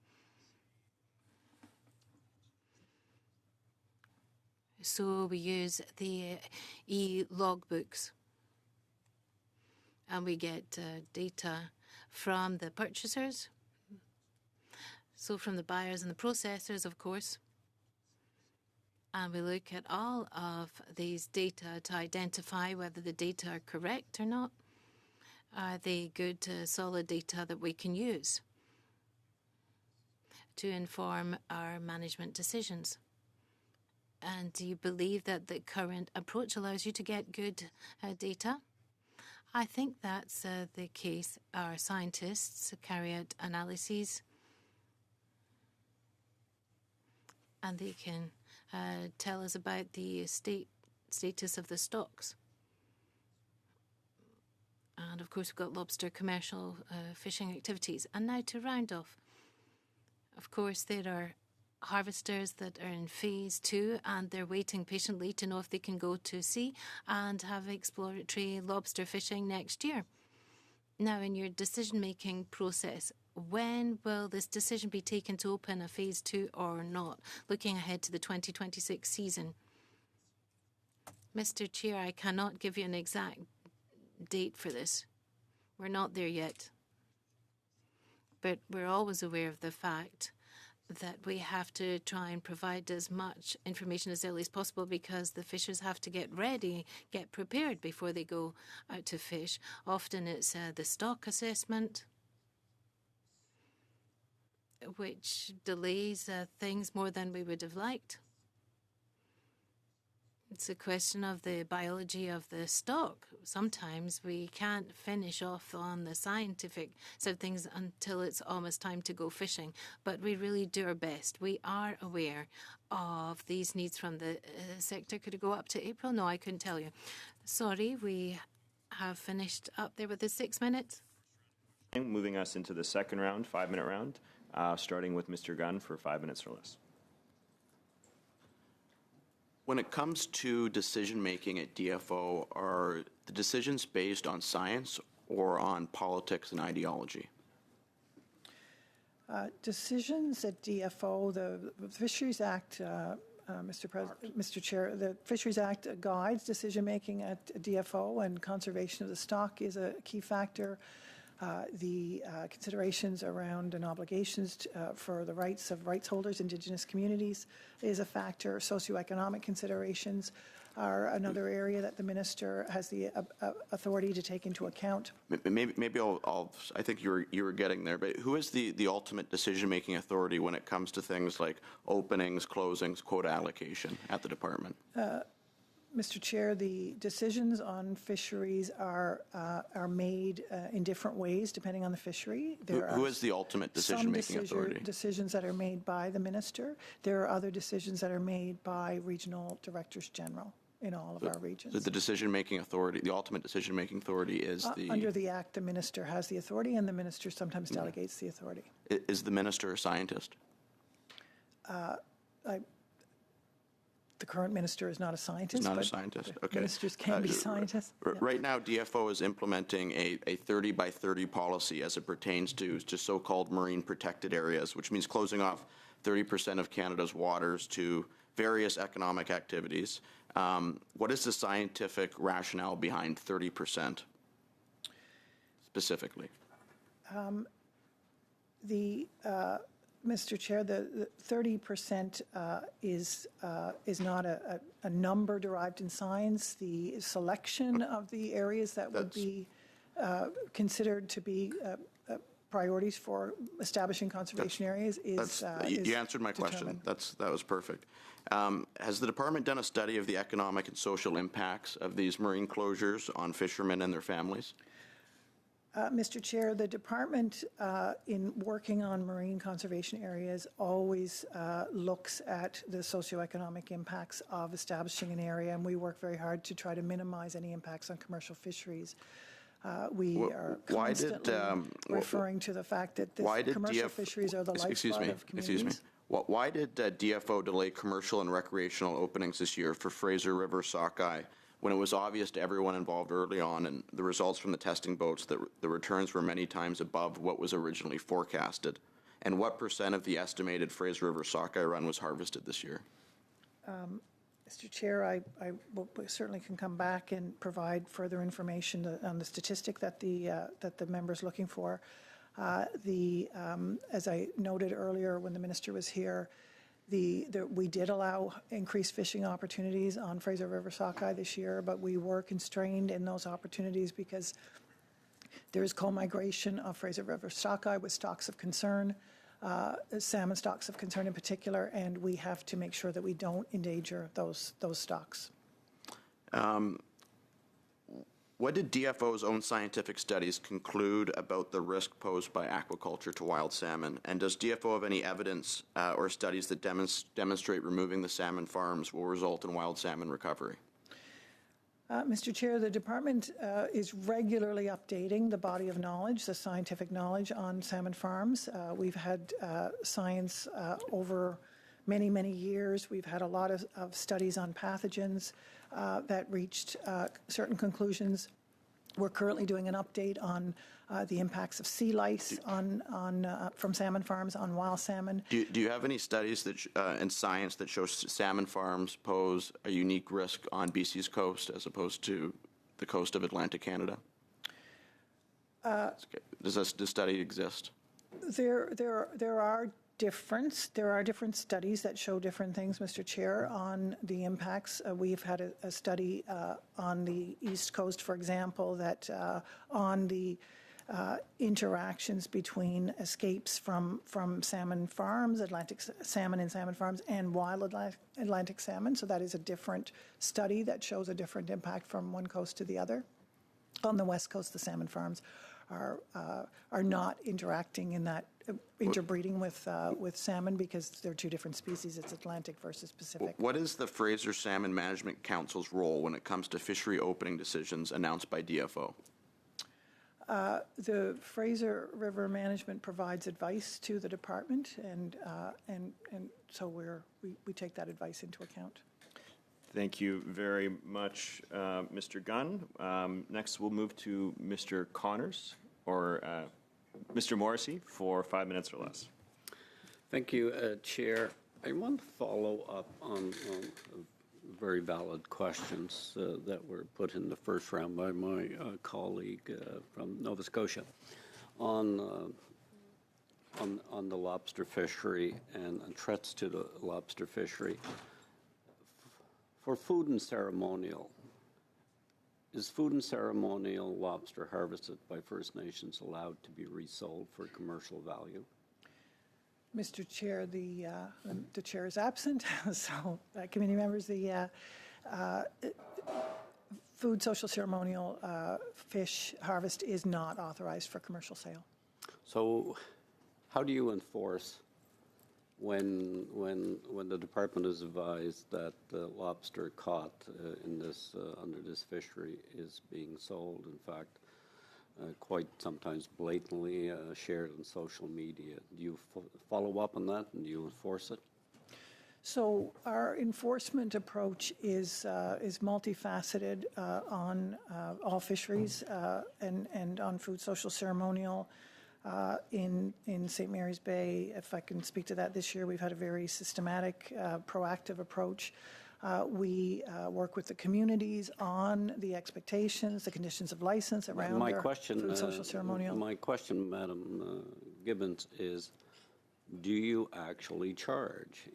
So we use the e-logbooks, and we get data from the purchasers, so from the buyers and the processors, of course. And we look at all of these data to identify whether the data are correct or not. Are they good, solid data that we can use to inform our management decisions? And do you believe that the current approach allows you to get good data? I think that's the case. Our scientists carry out analyses, and they can tell us about the status of the stocks. And of course, we've got lobster commercial fishing activities. And now to round off, of course, there are harvesters that are in phase 2, and they're waiting patiently to know if they can go to sea and have exploratory lobster fishing next year. Now, in your decision-making process, when will this decision be taken to open a phase 2 or not, looking ahead to the 2026 season? Mr. Chair, I cannot give you an exact date for this. We're not there yet. But we're always aware of the fact that we have to try and provide as much information as early as possible, because the fishers have to get ready, get prepared before they go out to fish. Often it's the stock assessment, which delays things more than we would have liked. It's a question of the biology of the stock. Sometimes we can't finish off on the scientific side of things until it's almost time to go fishing. But we really do our best. We are aware of these needs from the sector. Could it go up to April? No, I couldn't tell you. Sorry, we have finished up there with the 6 minutes. Moving us into the second round, 5-minute round, starting with Mr. Gunn for 5 minutes or less. When it comes to decision-making at DFO, are the decisions based on science or on politics and ideology? Decisions at DFO, the Fisheries Act Mr. Chair. The Fisheries Act guides decision-making at DFO, and conservation of the stock is a key factor. The considerations around and obligations for the rights of rights holders, Indigenous communities, is a factor. Socioeconomic considerations are another area that the minister has the authority to take into account. Maybe I think you were getting there, but who is the ultimate decision-making authority when it comes to things like openings, closings, quota allocation at the department? Mr. Chair, the decisions on fisheries are made in different ways depending on the fishery. Who is the ultimate decision-making authority? Decisions that are made by the minister. There are other decisions that are made by regional directors general in all of our regions. So the decision-making authority, the ultimate decicision-making authority is the... Under the Act, the minister has the authority, and the minister sometimes delegates the authority. Is the minister a scientist? The current minister is not a scientist. He's not a scientist. Okay. Ministers can be scientists. Right now, DFO is implementing a 30 by 30 policy as it pertains to so-called marine protected areas, which means closing off 30% of Canada's waters to various economic activities. What is the scientific rationale behind 30% specifically? Mr. Chair, the 30% is not a number derived in science. The selection of the areas that would be considered to be priorities for establishing conservation areas is you answered my question. That was perfect. Has the department done a study of the economic and social impacts of these marine closures on fishermen and their families? Mr. Chair, the department, in working on marine conservation areas, always looks at the socioeconomic impacts of establishing an area, and we work very hard to try to minimize any impacts on commercial fisheries. We are constantly referring to the fact that commercial fisheries are the lifeblood of communities. Excuse me. Why did DFO delay commercial and recreational openings this year for Fraser River sockeye when it was obvious to everyone involved early on and the results from the testing boats that the returns were many times above what was originally forecasted? And what % of the estimated Fraser River sockeye run was harvested this year? Mr. Chair, I certainly can come back and provide further information on the statistic that the member is looking for. As I noted earlier when the minister was here, we did allow increased fishing opportunities on Fraser River sockeye this year, but we were constrained in those opportunities because there is co-migration of Fraser River sockeye with stocks of concern, salmon stocks of concern in particular, and we have to make sure that we don't endanger those stocks. What did DFO's own scientific studies conclude about the risk posed by aquaculture to wild salmon? And does DFO have any evidence or studies that demonstrate removing the salmon farms will result in wild salmon recovery? Mr. Chair, the department is regularly updating the body of knowledge, the scientific knowledge on salmon farms. We've had science over many, many years. We've had a lot of studies on pathogens that reached certain conclusions. We're currently doing an update on the impacts of sea lice from salmon farms on wild salmon. Do you have any studies in science that shows salmon farms pose a unique risk on BC's coast as opposed to the coast of Atlantic Canada? Does this study exist? There are different studies that show different things, Mr. Chair, on the impacts. We've had a study on the East Coast, for example, that on the interactions between escapes from salmon farms, Atlantic salmon and salmon farms, and wild Atlantic salmon. So that is a different study that shows a different impact from one coast to the other. On the West Coast, the salmon farms are not interacting in that interbreeding with salmon because they're two different species. It's Atlantic versus Pacific. What is the Fraser Salmon Management Council's role when it comes to fishery opening decisions announced by DFO? The Fraser River Management provides advice to the department, and so we take that advice into account. Thank you very much, Mr. Gunn. Next, we'll move to Mr. Connors or Mr. Morrissey for 5 minutes or less. Thank you, Chair. I want to follow up on very valid questions that were put in the first round by my colleague from Nova Scotia on the lobster fishery and threats to the lobster fishery. For food and ceremonial, is food and ceremonial lobster harvested by First Nations allowed to be resold for commercial value? Mr. Chair, the chair is absent, so committee members, the food, social, ceremonial fish harvest is not authorized for commercial sale. So, how do you enforce when the department is advised that the lobster caught in this under this fishery is being sold? In fact, quite sometimes blatantly shared on social media. Do you follow up on that, and do you enforce it? So our enforcement approach is multifaceted on all fisheries and on food, social, ceremonial. In St. Mary's Bay, if I can speak to that this year, we've had a very systematic, proactive approach. We work with the communities on the expectations, the conditions of license around my our question, food, social, ceremonial. My question, Madam Gibbons, is do you actually charge?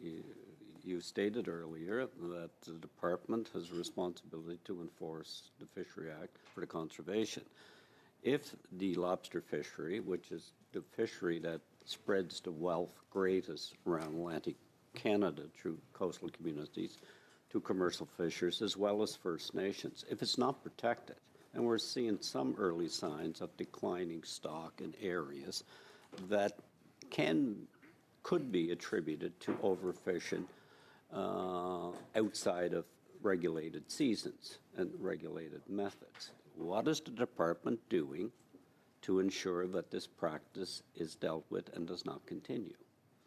You stated earlier that the department has a responsibility to enforce the Fishery Act for the conservation. If the lobster fishery, which is the fishery that spreads the wealth greatest around Atlantic Canada through coastal communities, to commercial fishers as well as First Nations, if it's not protected, and we're seeing some early signs of declining stock in areas that could be attributed to overfishing outside of regulated seasons and regulated methods. What is the department doing to ensure that this practice is dealt with and does not continue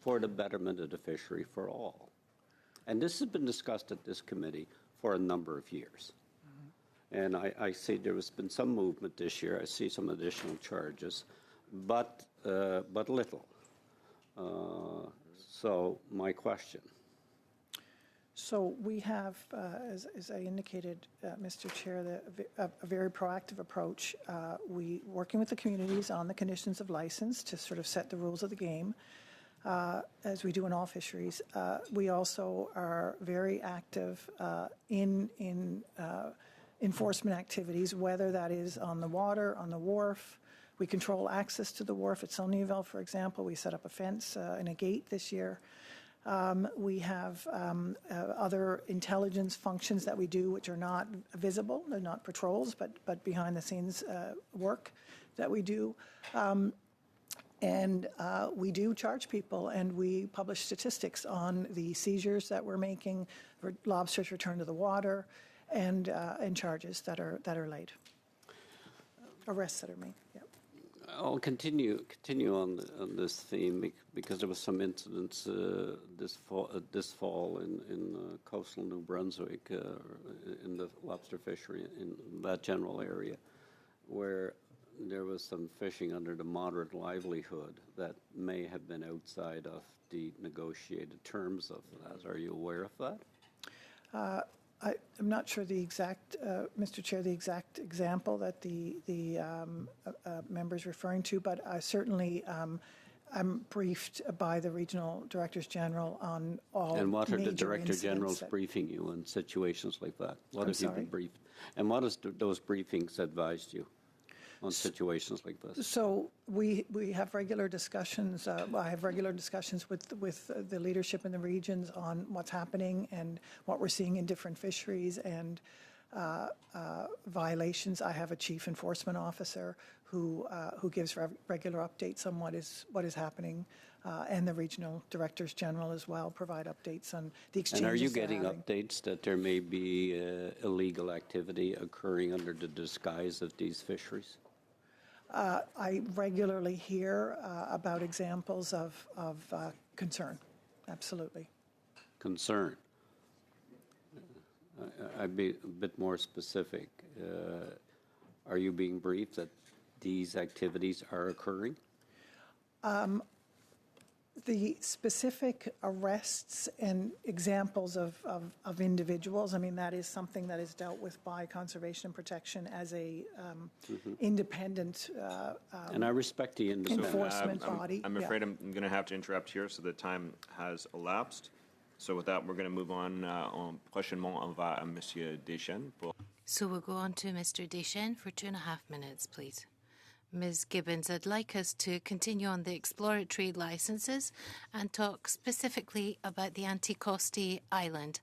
for the betterment of the fishery for all? And this has been discussed at this committee for a number of years. And I see there has been some movement this year. I see some additional charges, but little. So my question. So we have, as I indicated, Mr. Chair, a very proactive approach. We working with the communities on the conditions of license to sort of set the rules of the game, as we do in all fisheries. We also are very active in enforcement activities, whether that is on the water, on the wharf. We control access to the wharf at Saulnieville, for example. We set up a fence and a gate this year. We have other intelligence functions that we do which are not visible. They're not patrols, but behind the scenes work that we do. And we do charge people, and we publish statistics on the seizures that we're making, lobsters returned to the water, and charges that are laid, arrests that are made. Yeah. I'll continue on this theme because there was some incidents this fall in coastal New Brunswick in the lobster fishery in that general area, where there was some fishing under the moderate livelihood that may have been outside of the negotiated terms of that. Are you aware of that? I'm not sure the exact, Mr. Chair, the exact example that the member is referring to, but certainly I'm briefed by the regional directors general on all. And what are the director generals that, briefing you in situations like that? What I'm have you been briefed? And what has those briefings advised you on situations like this? So we have regular discussions. I have regular discussions with the leadership in the regions on what's happening and what we're seeing in different fisheries and violations. I have a chief enforcement officer who gives regular updates on what is happening, and the regional directors general as well provide updates on the exchanges. And are you getting updates that there may be illegal activity occurring under the disguise of these fisheries? I regularly hear about examples of concern, absolutely. Concern. I'd be a bit more specific. Are you being briefed that these activities are occurring? The specific arrests and examples of individuals, I mean, that is something that is dealt with by Conservation and Protection as a independent And I respect the independence. enforcement body. I'm Yeah. afraid I'm going to have to interrupt here, so the time has elapsed. So with that, we're going to move on. Prochainement, on va à Monsieur Deschênes. So we'll go on to Mr. Deschênes for 2.5 minutes, please. Ms. Gibbons, I'd like us to continue on the exploratory licenses and talk specifically about the Anticosti Island.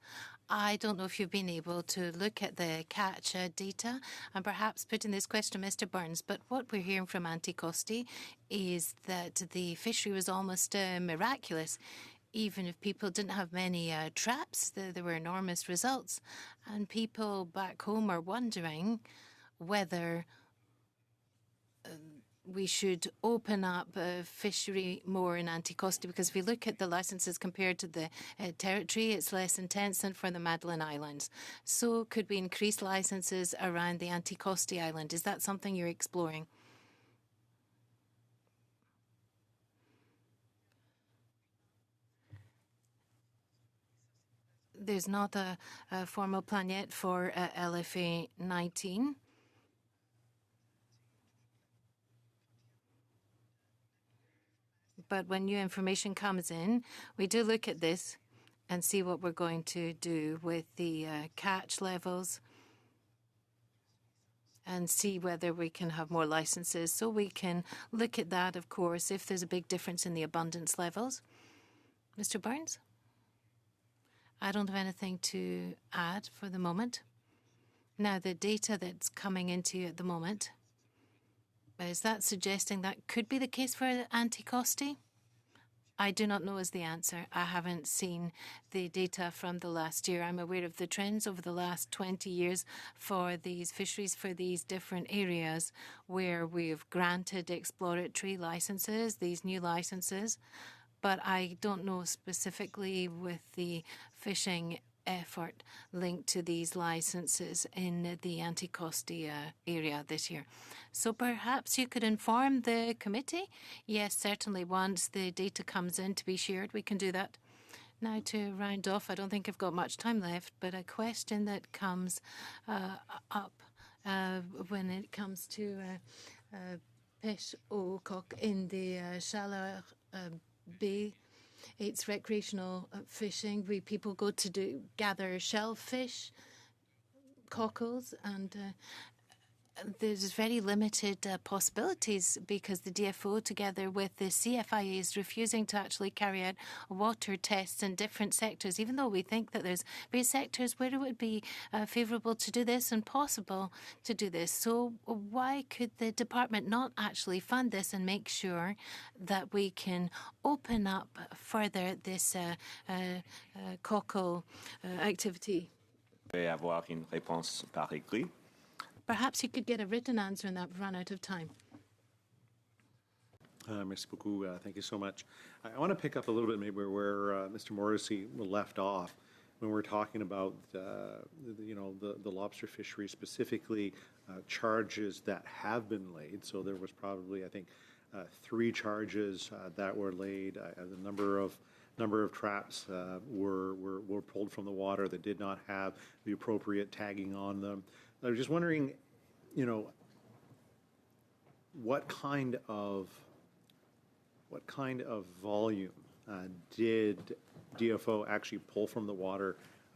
I don't know if you've been able to look at the catch data and perhaps putting this question to Mr. Burns, but what we're hearing from Anticosti is that the fishery was almost miraculous. Even if people didn't have many traps, there were enormous results. And people back home are wondering whether we should open up fishery more in Anticosti, because if we look at the licenses compared to the territory, it's less intense than for the Madeline Islands. So could we increase licenses around the Anticosti Island? Is that something you're exploring? There's not a formal plan yet for LFA 19. But when new information comes in, we do look at this and see what we're going to do with the catch levels and see whether we can have more licenses. So we can look at that, of course, if there's a big difference in the abundance levels. Mr. Burns? I don't have anything to add for the moment. Now, the data that's coming into you at the moment, is that suggesting that could be the case for Anticosti? I do not know is the answer. I haven't seen the data from the last year. I'm aware of the trends over the last 20 years for these fisheries, for these different areas where we've granted exploratory licenses, these new licenses. But I don't know specifically with the fishing effort linked to these licenses in the Anticosti area this year. So perhaps you could inform the committee? Yes, certainly. Once the data comes in to be shared, we can do that. Now, to round off, I don't think I've got much time left, but a question that comes up when it comes to pêche au coq in the Chaleur Bay. It's recreational fishing. People go to gather shellfish, cockles, and there's very limited possibilities because the DFO, together with the CFIA, is refusing to actually carry out water tests in different sectors, even though we think that there's various sectors where it would be favourable to do this and possible to do this. So why could the department not actually fund this and make sure that we can open up further this cockle activity? Avoir une réponse par écrit. Perhaps you could get a written answer and that we've run out of time. Merci beaucoup. Thank you so much. I want to pick up a little bit maybe where Mr. Morrissey left off when we're talking about the lobster fishery, specifically charges that have been laid. So there was probably, I think, 3 charges that were laid. The number of traps were pulled from the water that did not have the appropriate tagging on them. I was just wondering, what kind of volume did DFO actually pull from the water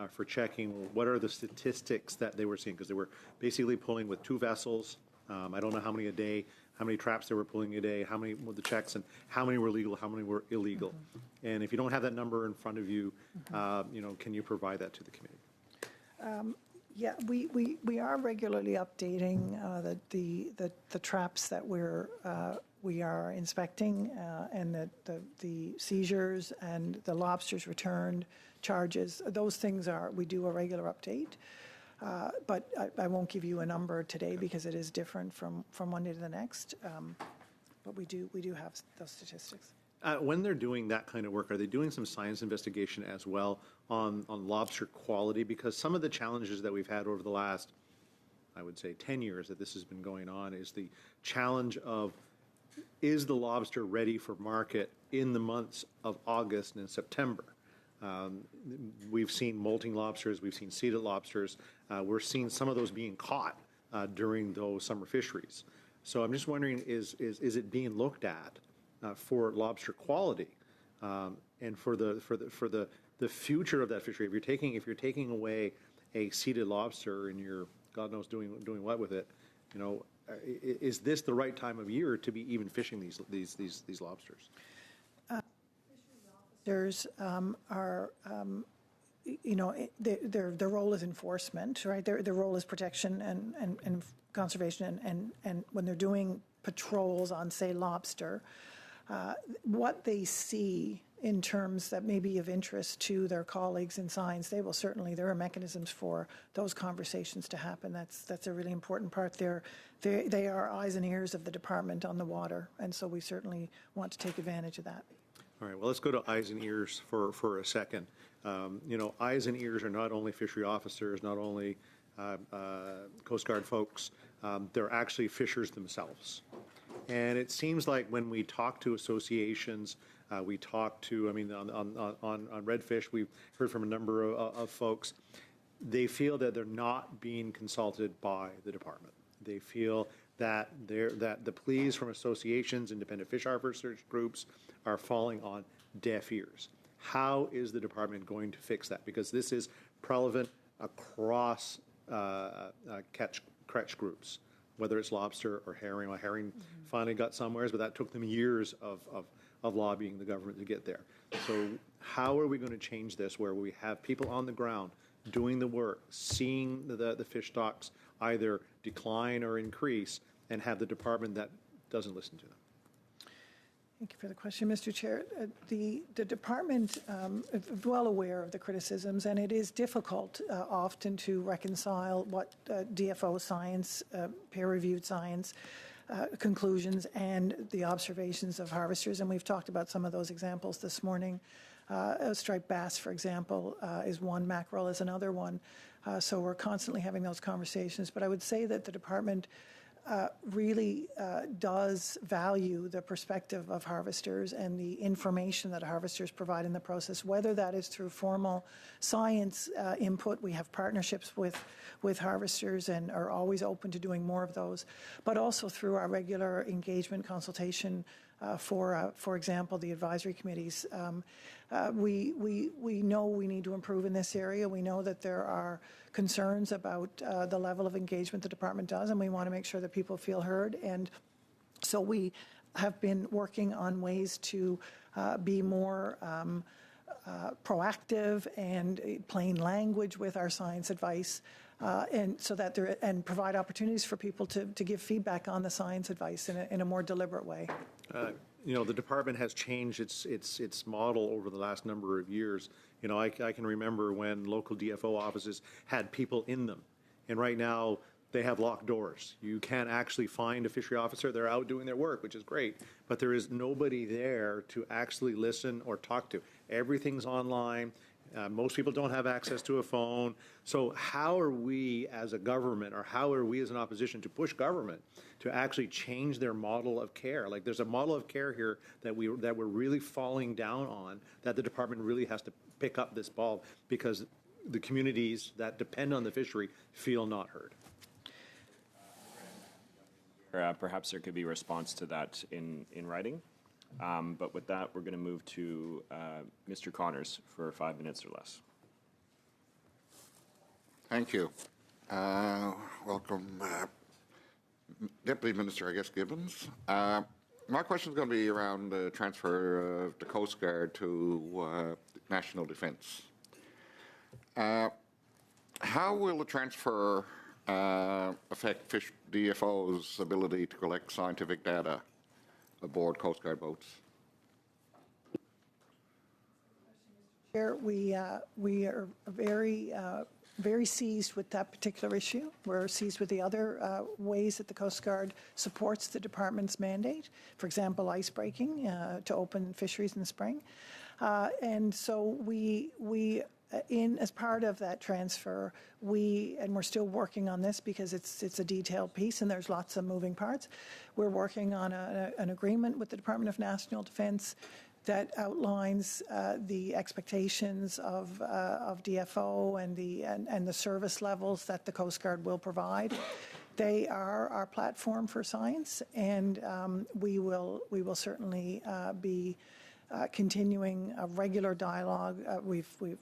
for checking? What are the statistics that they were seeing? Because they were basically pulling with 2 vessels. I don't know how many a day, how many traps they were pulling a day, how many were the checks, and how many were legal, how many were illegal. Mm-hmm. And if you don't have that number in front of you, can you provide that to the committee? Yeah, we are regularly updating the traps that we are inspecting and the seizures and the lobsters returned charges. Those things we do a regular update. But I won't give you a number today because it is different from one day to the next. But we do have those statistics. When they're doing that kind of work, are they doing some science investigation as well on lobster quality? Because some of the challenges that we've had over the last, I would say, 10 years that this has been going on is the challenge of is the lobster ready for market in the months of August and September? We've seen molting lobsters, we've seen seeded lobsters. We're seeing some of those being caught during those summer fisheries. So I'm just wondering, is it being looked at for lobster quality and for the future of that fishery? If you're taking away a seeded lobster and you're God knows doing what with it, you know, is this the right time of year to be even fishing these lobsters? Officers are, you know, their role is enforcement, right? Their role is protection and conservation, and when they're doing patrols on, say, lobster, what they see in terms that may be of interest to their colleagues in science, there are mechanisms for those conversations to happen. That's a really important part. They are eyes and ears of the department on the water, and so we certainly want to take advantage of that. All right, well, let's go to eyes and ears for a second. You know, eyes and ears are not only fishery officers, not only Coast Guard folks, they're actually fishers themselves. And it seems like when we talk to associations, we talk to, I mean, on redfish, we've heard from a number of folks, they feel that they're not being consulted by the department. They feel that the pleas from associations, independent fish harvesters groups, are falling on deaf ears. How is the department going to fix that? Because this is prevalent across catch groups, whether it's lobster or herring. Well, herring finally got somewhere, but that took them years of lobbying the government to get there. So how are we going to change this where we have people on the ground doing the work, seeing the fish stocks either decline or increase, and have the department that doesn't listen to them? Thank you for the question, Mr. Chair. The department is well aware of the criticisms, and it is difficult often to reconcile what DFO science, peer-reviewed science, conclusions and the observations of harvesters, and we've talked about some of those examples this morning. Striped bass, for example, is one, mackerel is another one. So we're constantly having those conversations, but I would say that the department really does value the perspective of harvesters and the information that harvesters provide in the process, whether that is through formal science input. We have partnerships with harvesters and are always open to doing more of those, but also through our regular engagement consultation for example, the advisory committees. We know we need to improve in this area. We know that there are concerns about the level of engagement the department does, and we want to make sure that people feel heard. And so we have been working on ways to be more proactive and plain language with our science advice, and so that and provide opportunities for people to give feedback on the science advice in a more deliberate way. You know, the department has changed its model over the last number of years. You know, I can remember when local DFO offices had people in them, and right now they have locked doors. You can't actually find a fishery officer. They're out doing their work, which is great, but there is nobody there to actually listen or talk to. Everything's online. Most people don't have access to a phone. So how are we as a government, or how are we as an opposition to push government to actually change their model of care? Like, there's a model of care here that we're really falling down on, that the department really has to pick up this ball, because the communities that depend on the fishery feel not heard. Perhaps there could be a response to that in writing. But with that, we're going to move to Mr. Connors for 5 minutes or less. Thank you. Welcome, Deputy Minister, I guess, Gibbons. My question is going to be around the transfer of the Coast Guard to National Defence. How will the transfer affect DFO's ability to collect scientific data aboard Coast Guard boats? We are very seized with that particular issue. We're seized with the other ways that the Coast Guard supports the department's mandate. For example, ice breaking to open fisheries in the spring. And so we as part of that transfer, and we're still working on this because it's a detailed piece and there's lots of moving parts. We're working on an agreement with the Department of National Defence that outlines the expectations of DFO and the service levels that the Coast Guard will provide. They are our platform for science, and we will certainly be continuing a regular dialogue. The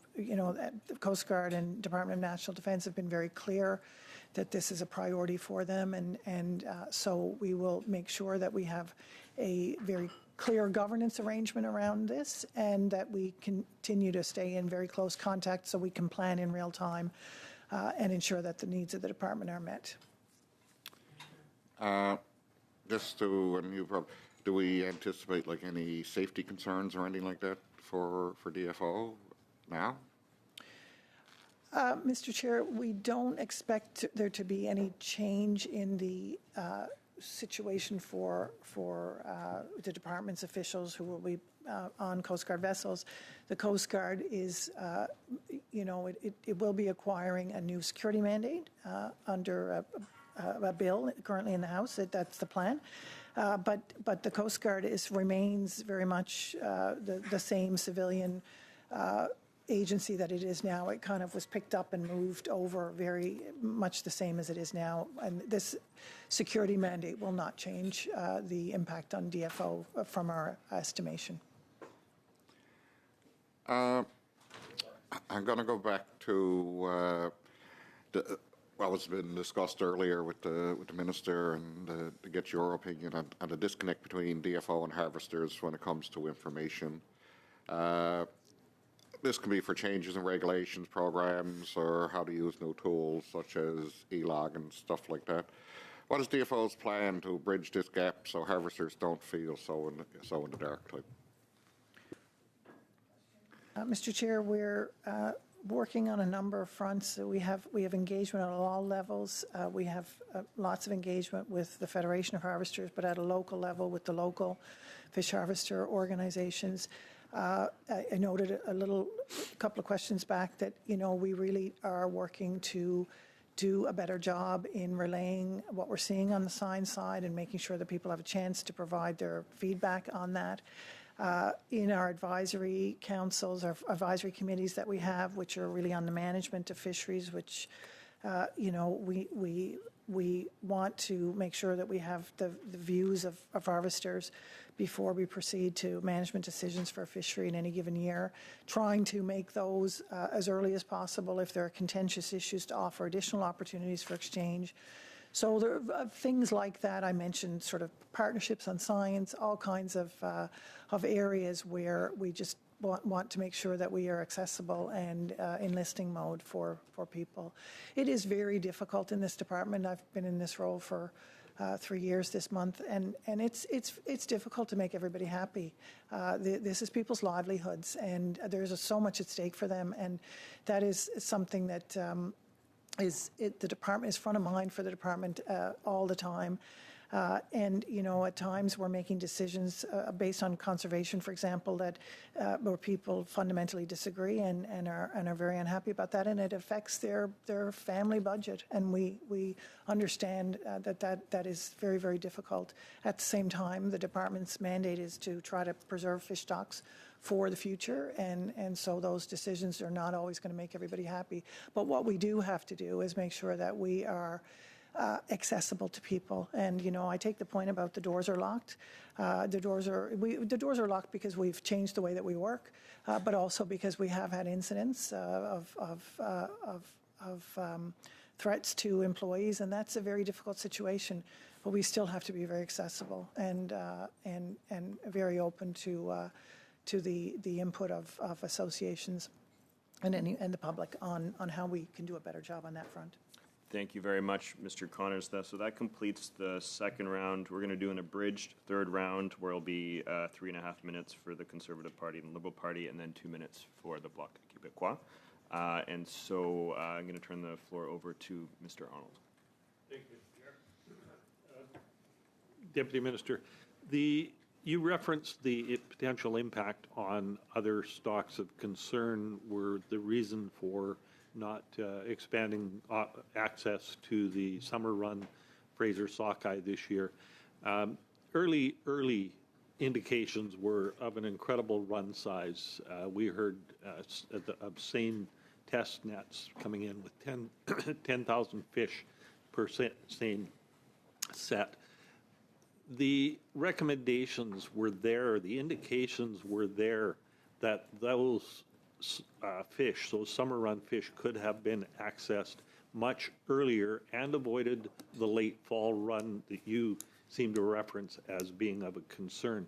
Coast Guard and Department of National Defence have been very clear that this is a priority for them, and so we will make sure that we have a very clear governance arrangement around this, and that we continue to stay in very close contact so we can plan in real time and ensure that the needs of the department are met. Just to, do we anticipate like any safety concerns or anything like that for DFO now? Mr. Chair, we don't expect there to be any change in the situation for the department's officials who will be on Coast Guard vessels. The Coast Guard is, it will be acquiring a new security mandate under a bill currently in the House. That's the plan. But the Coast Guard remains very much the same civilian agency that it is now. It kind of was picked up and moved over very much the same as it is now. And this security mandate will not change the impact on DFO from our estimation. I'm going to go back to what was been discussed earlier with the Minister and to get your opinion on the disconnect between DFO and harvesters when it comes to information. This can be for changes in regulations, programs, or how to use new tools such as e-log and stuff like that. What is DFO's plan to bridge this gap so harvesters don't feel so in the dark? Mr. Chair, we're working on a number of fronts. We have engagement at all levels. We have lots of engagement with the Federation of Harvesters, but at a local level with the local fish harvester organizations. I noted a couple of questions back that, we really are working to do a better job in relaying what we're seeing on the science side and making sure that people have a chance to provide their feedback on that. In our advisory councils, our advisory committees that we have, which are really on the management of fisheries, which, we want to make sure that we have the views of harvesters before we proceed to management decisions for a fishery in any given year, trying to make those as early as possible if there are contentious issues to offer additional opportunities for exchange. So there are things like that. I mentioned sort of partnerships on science, all kinds of areas where we just want to make sure that we are accessible and in listing mode for people. It is very difficult in this department. I've been in this role for 3 years this month, and it's difficult to make everybody happy. This is people's livelihoods, and there's so much at stake for them, and that is something that the department is front of mind for the department all the time. And, at times we're making decisions based on conservation, for example, that where people fundamentally disagree and are very unhappy about that, and it affects their family budget. And we understand that is very, very difficult. At the same time, the department's mandate is to try to preserve fish stocks for the future, and so those decisions are not always going to make everybody happy. But what we do have to do is make sure that we are accessible to people. And, I take the point about the doors are locked. The doors are locked because we've changed the way that we work, but also because we have had incidents of threats to employees, and that's a very difficult situation. But we still have to be very accessible and very open to the input of associations and the public on how we can do a better job on that front. Thank you very much, Mr. Connors. So that completes the second round. We're going to do an abridged third round where it'll be 3.5 minutes for the Conservative Party and the Liberal Party, and then 2 minutes for the Bloc Québécois. And so I'm going to turn the floor over to Mr. Arnold. Thank you, Chair. Deputy Minister, the You referenced the potential impact on other stocks of concern were the reason for not expanding access to the summer run Fraser sockeye this year. Early indications were of an incredible run size. We heard of seine test nets coming in with 10,000 fish per seine set. The recommendations were there, the indications were there that those fish, those summer run fish, could have been accessed much earlier and avoided the late fall run that you seem to reference as being of a concern.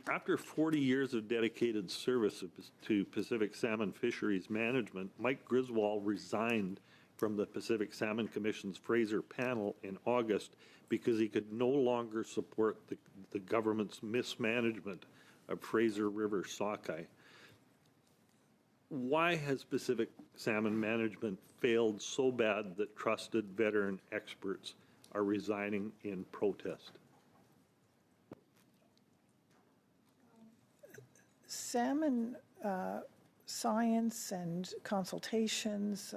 After 40 years of dedicated service to Pacific salmon fisheries management, Mike Griswold resigned from the Pacific Salmon Commission's Fraser panel in August because he could no longer support the government's mismanagement of Fraser River sockeye. Why has Pacific salmon management failed so bad that trusted veteran experts are resigning in protest? Salmon science and consultations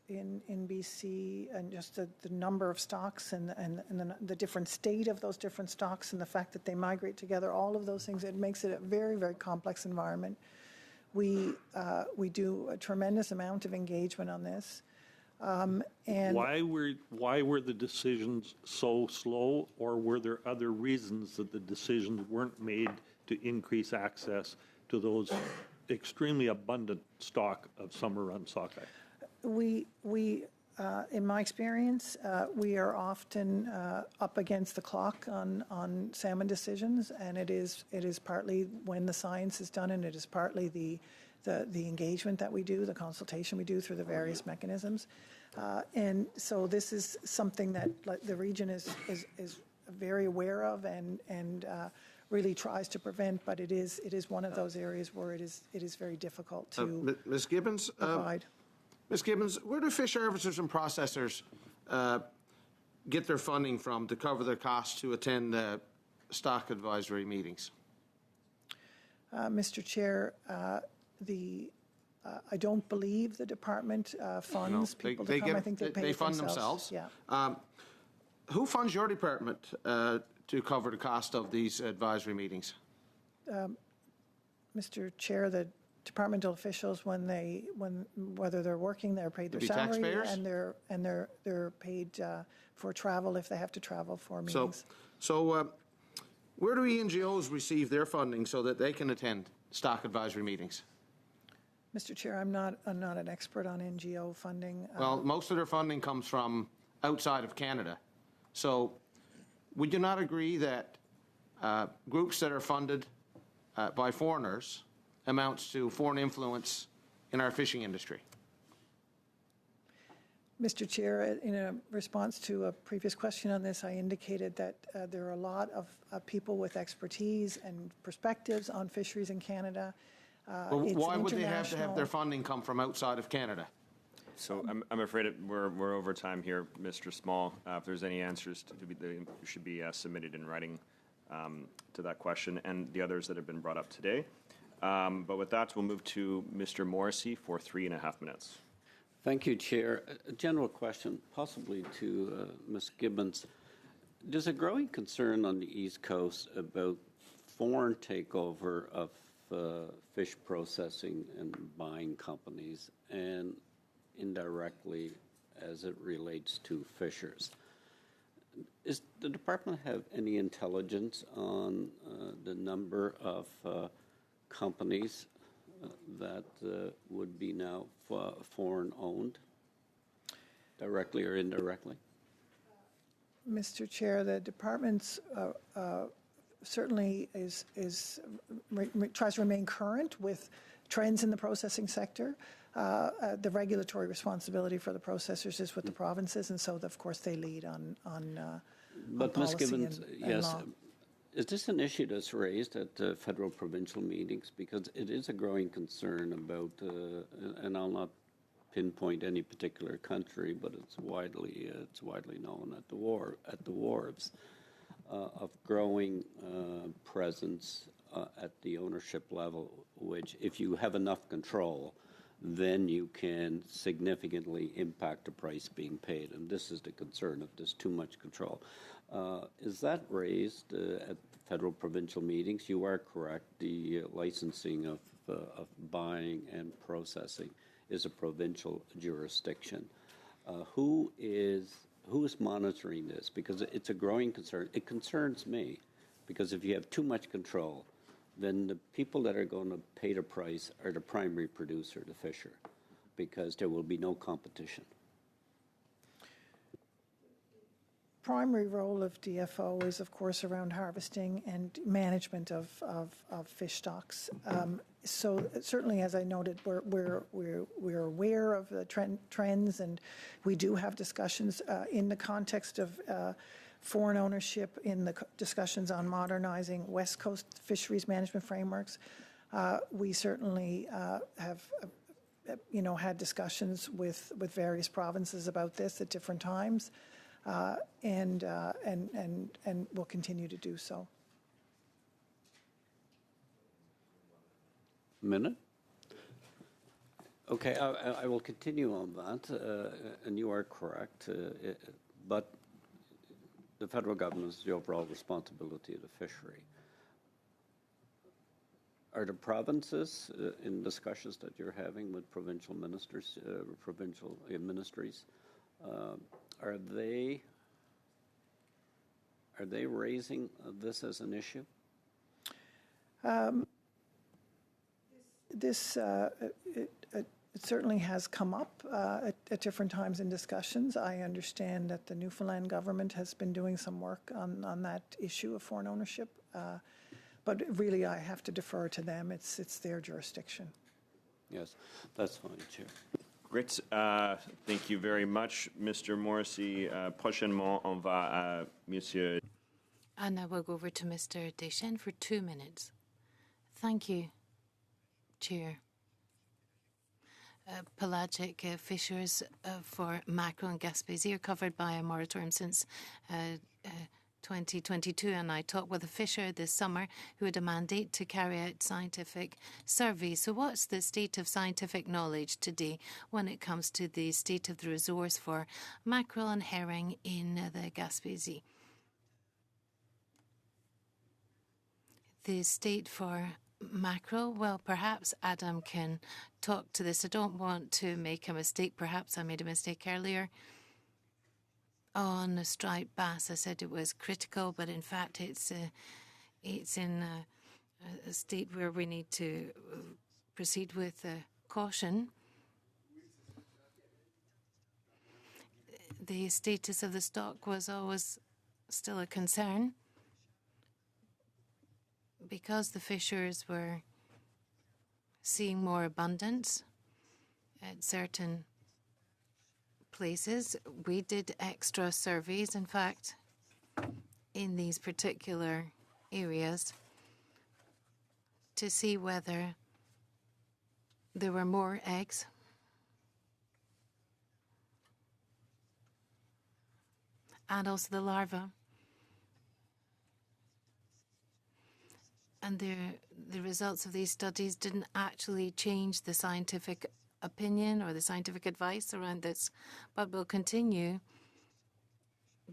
in BC, and just the number of stocks and the different state of those different stocks and the fact that they migrate together, all of those things, it makes it a very, very complex environment. We do a tremendous amount of engagement on this. And why were the decisions so slow, or were there other reasons that the decisions weren't made to increase access to those extremely abundant stock of summer run sockeye? We in my experience, we are often up against the clock on salmon decisions, and it is partly when the science is done, and it is partly the engagement that we do, the consultation we do through the various mechanisms. And so this is something that the region is very aware of and really tries to prevent, but it is one of those areas where it is very difficult to Ms. Gibbons, provide. Ms. Gibbons, where do fish harvesters and processors get their funding from to cover their costs to attend stock advisory meetings? Mr. Chair, I don't believe the department funds people to come. I think they pay they fund themselves. Yeah. Who funds your department to cover the cost of these advisory meetings? Mr. Chair, the departmental officials, whether they're working, they're paid their salary, taxpayers? and they're paid for travel if they have to travel for meetings. So where do NGOs receive their funding so that they can attend stock advisory meetings? Mr. Chair, I'm not an expert on NGO funding. Well, most of their funding comes from outside of Canada. So would you not agree that groups that are funded by foreigners amounts to foreign influence in our fishing industry? Mr. Chair, in a response to a previous question on this, I indicated that there are a lot of people with expertise and perspectives on fisheries in Canada. Why would they have to have their funding come from outside of Canada? So I'm afraid we're over time here, Mr. Small. If there's any answers they should be submitted in writing to that question and the others that have been brought up today. But with that, we'll move to Mr. Morrissey for 3.5 minutes. Thank you, Chair. A general question, possibly to Ms. Gibbons. There's a growing concern on the East Coast about foreign takeover of fish processing and buying companies, and indirectly as it relates to fishers. Does the department have any intelligence on the number of companies that would be now foreign-owned, directly or indirectly? Mr. Chair, the department's certainly tries to remain current with trends in the processing sector. The regulatory responsibility for the processors is with the provinces, and so of course they lead on But Ms. Gibbons, and yes, law. is this an issue that's raised at federal provincial meetings? Because it is a growing concern about, and I'll not pinpoint any particular country, but it's widely known at the wharves. of growing presence at the ownership level, which if you have enough control, then you can significantly impact the price being paid. And this is the concern if there's too much control. Is that raised at federal provincial meetings? You are correct. The licensing of buying and processing is a provincial jurisdiction. Who is monitoring this? Because it's a growing concern. It concerns me because if you have too much control, then the people that are going to pay the price are the primary producer, the fisher, because there will be no competition. Primary role of DFO is, of course, around harvesting and management of fish stocks. So certainly, as I noted, we're aware of the trends, and we do have discussions in the context of foreign ownership, in the discussions on modernizing West Coast fisheries management frameworks. We certainly have, had discussions with various provinces about this at different times. And will continue to do so. Minute? Okay, I will continue on that, and you are correct, but the federal government is the overall responsibility of the fishery. Are the provinces, in discussions that you're having with provincial ministers, provincial ministries, are they raising this as an issue? It certainly has come up at different times in discussions. I understand that the Newfoundland government has been doing some work on that issue of foreign ownership, but really I have to defer to them. It's their jurisdiction. Yes, that's fine, Chair. Great. Thank you very much, Mr. Morrissey. Prochainement, on va à Monsieur. And now we'll go over to Mr. Deschênes for 2 minutes. Thank you, Chair. Pelagic fishers for mackerel and Gaspésie are covered by a moratorium since 2022, and I talked with a fisher this summer who had a mandate to carry out scientific surveys. So what's the state of scientific knowledge today when it comes to the state of the resource for mackerel and herring in the Gaspésie? The state for mackerel, well, perhaps Adam can talk to this. I don't want to make a mistake. Perhaps I made a mistake earlier. On striped bass, I said it was critical, but in fact it's in a state where we need to proceed with caution. The status of the stock was always still a concern because the fishers were seeing more abundance at certain places. We did extra surveys, in fact, in these particular areas to see whether there were more eggs. And also the larvae. And the results of these studies didn't actually change the scientific opinion or the scientific advice around this, but we'll continue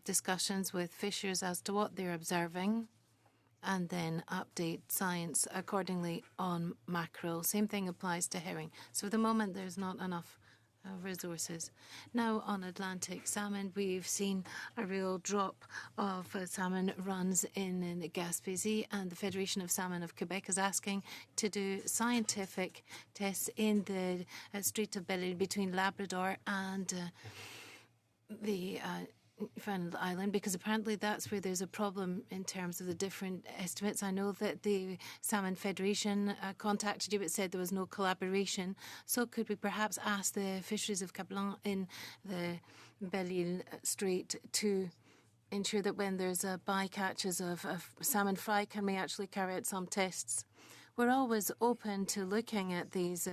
discussions with fishers as to what they're observing and then update science accordingly on mackerel. Same thing applies to herring. So at the moment, there's not enough resources. Now on Atlantic salmon, we've seen a real drop of salmon runs in the Gaspésie, and the Federation of Salmon of Quebec is asking to do scientific tests in the Strait of Belle Isle between Labrador and the Newfoundland Island, because apparently that's where there's a problem in terms of the different estimates. I know that the Salmon Federation contacted you but said there was no collaboration. So could we perhaps ask the Fisheries of Cap-Blanc in the Belle Isle Strait to ensure that when there's bycatches of salmon fry, can we actually carry out some tests? We're always open to looking at these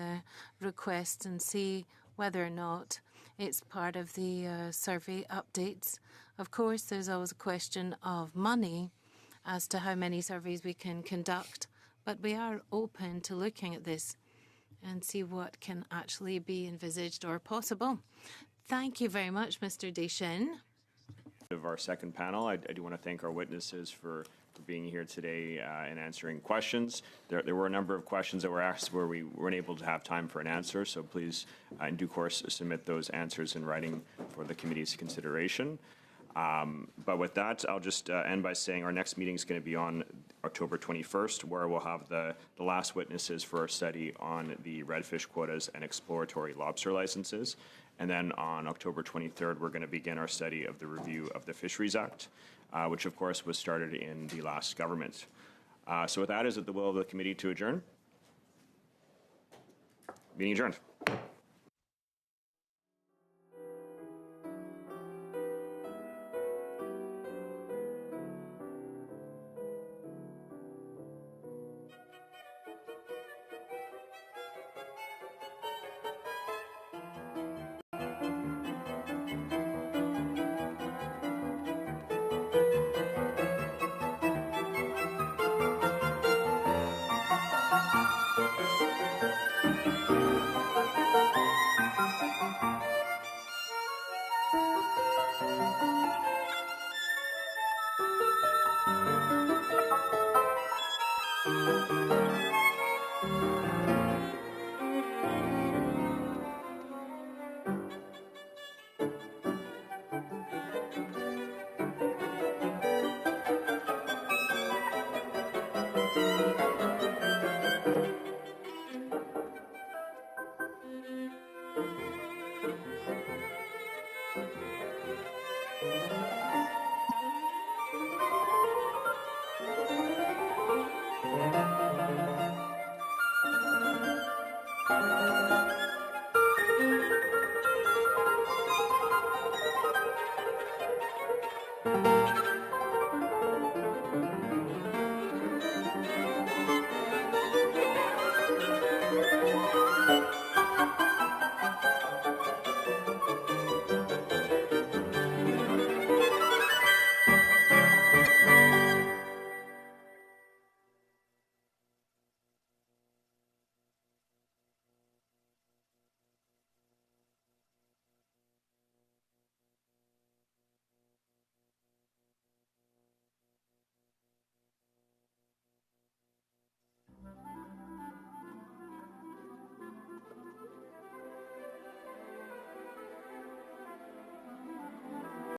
requests and see whether or not it's part of the survey updates Of course, there's always a question of money as to how many surveys we can conduct, but we are open to looking at this and see what can actually be envisaged or possible. Thank you very much, Mr. Deschênes. Of our second panel, I do want to thank our witnesses for being here today and answering questions. There were a number of questions that were asked where we weren't able to have time for an answer, so please, in due course, submit those answers in writing for the committee's consideration. But with that, I'll just end by saying our next meeting is going to be on October 21st, where we'll have the last witnesses for our study on the redfish quotas and exploratory lobster licenses. And then on October 23rd, we're going to begin our study of the review of the Fisheries Act, which of course was started in the last government. So with that, is it the will of the committee to adjourn? Meeting adjourned.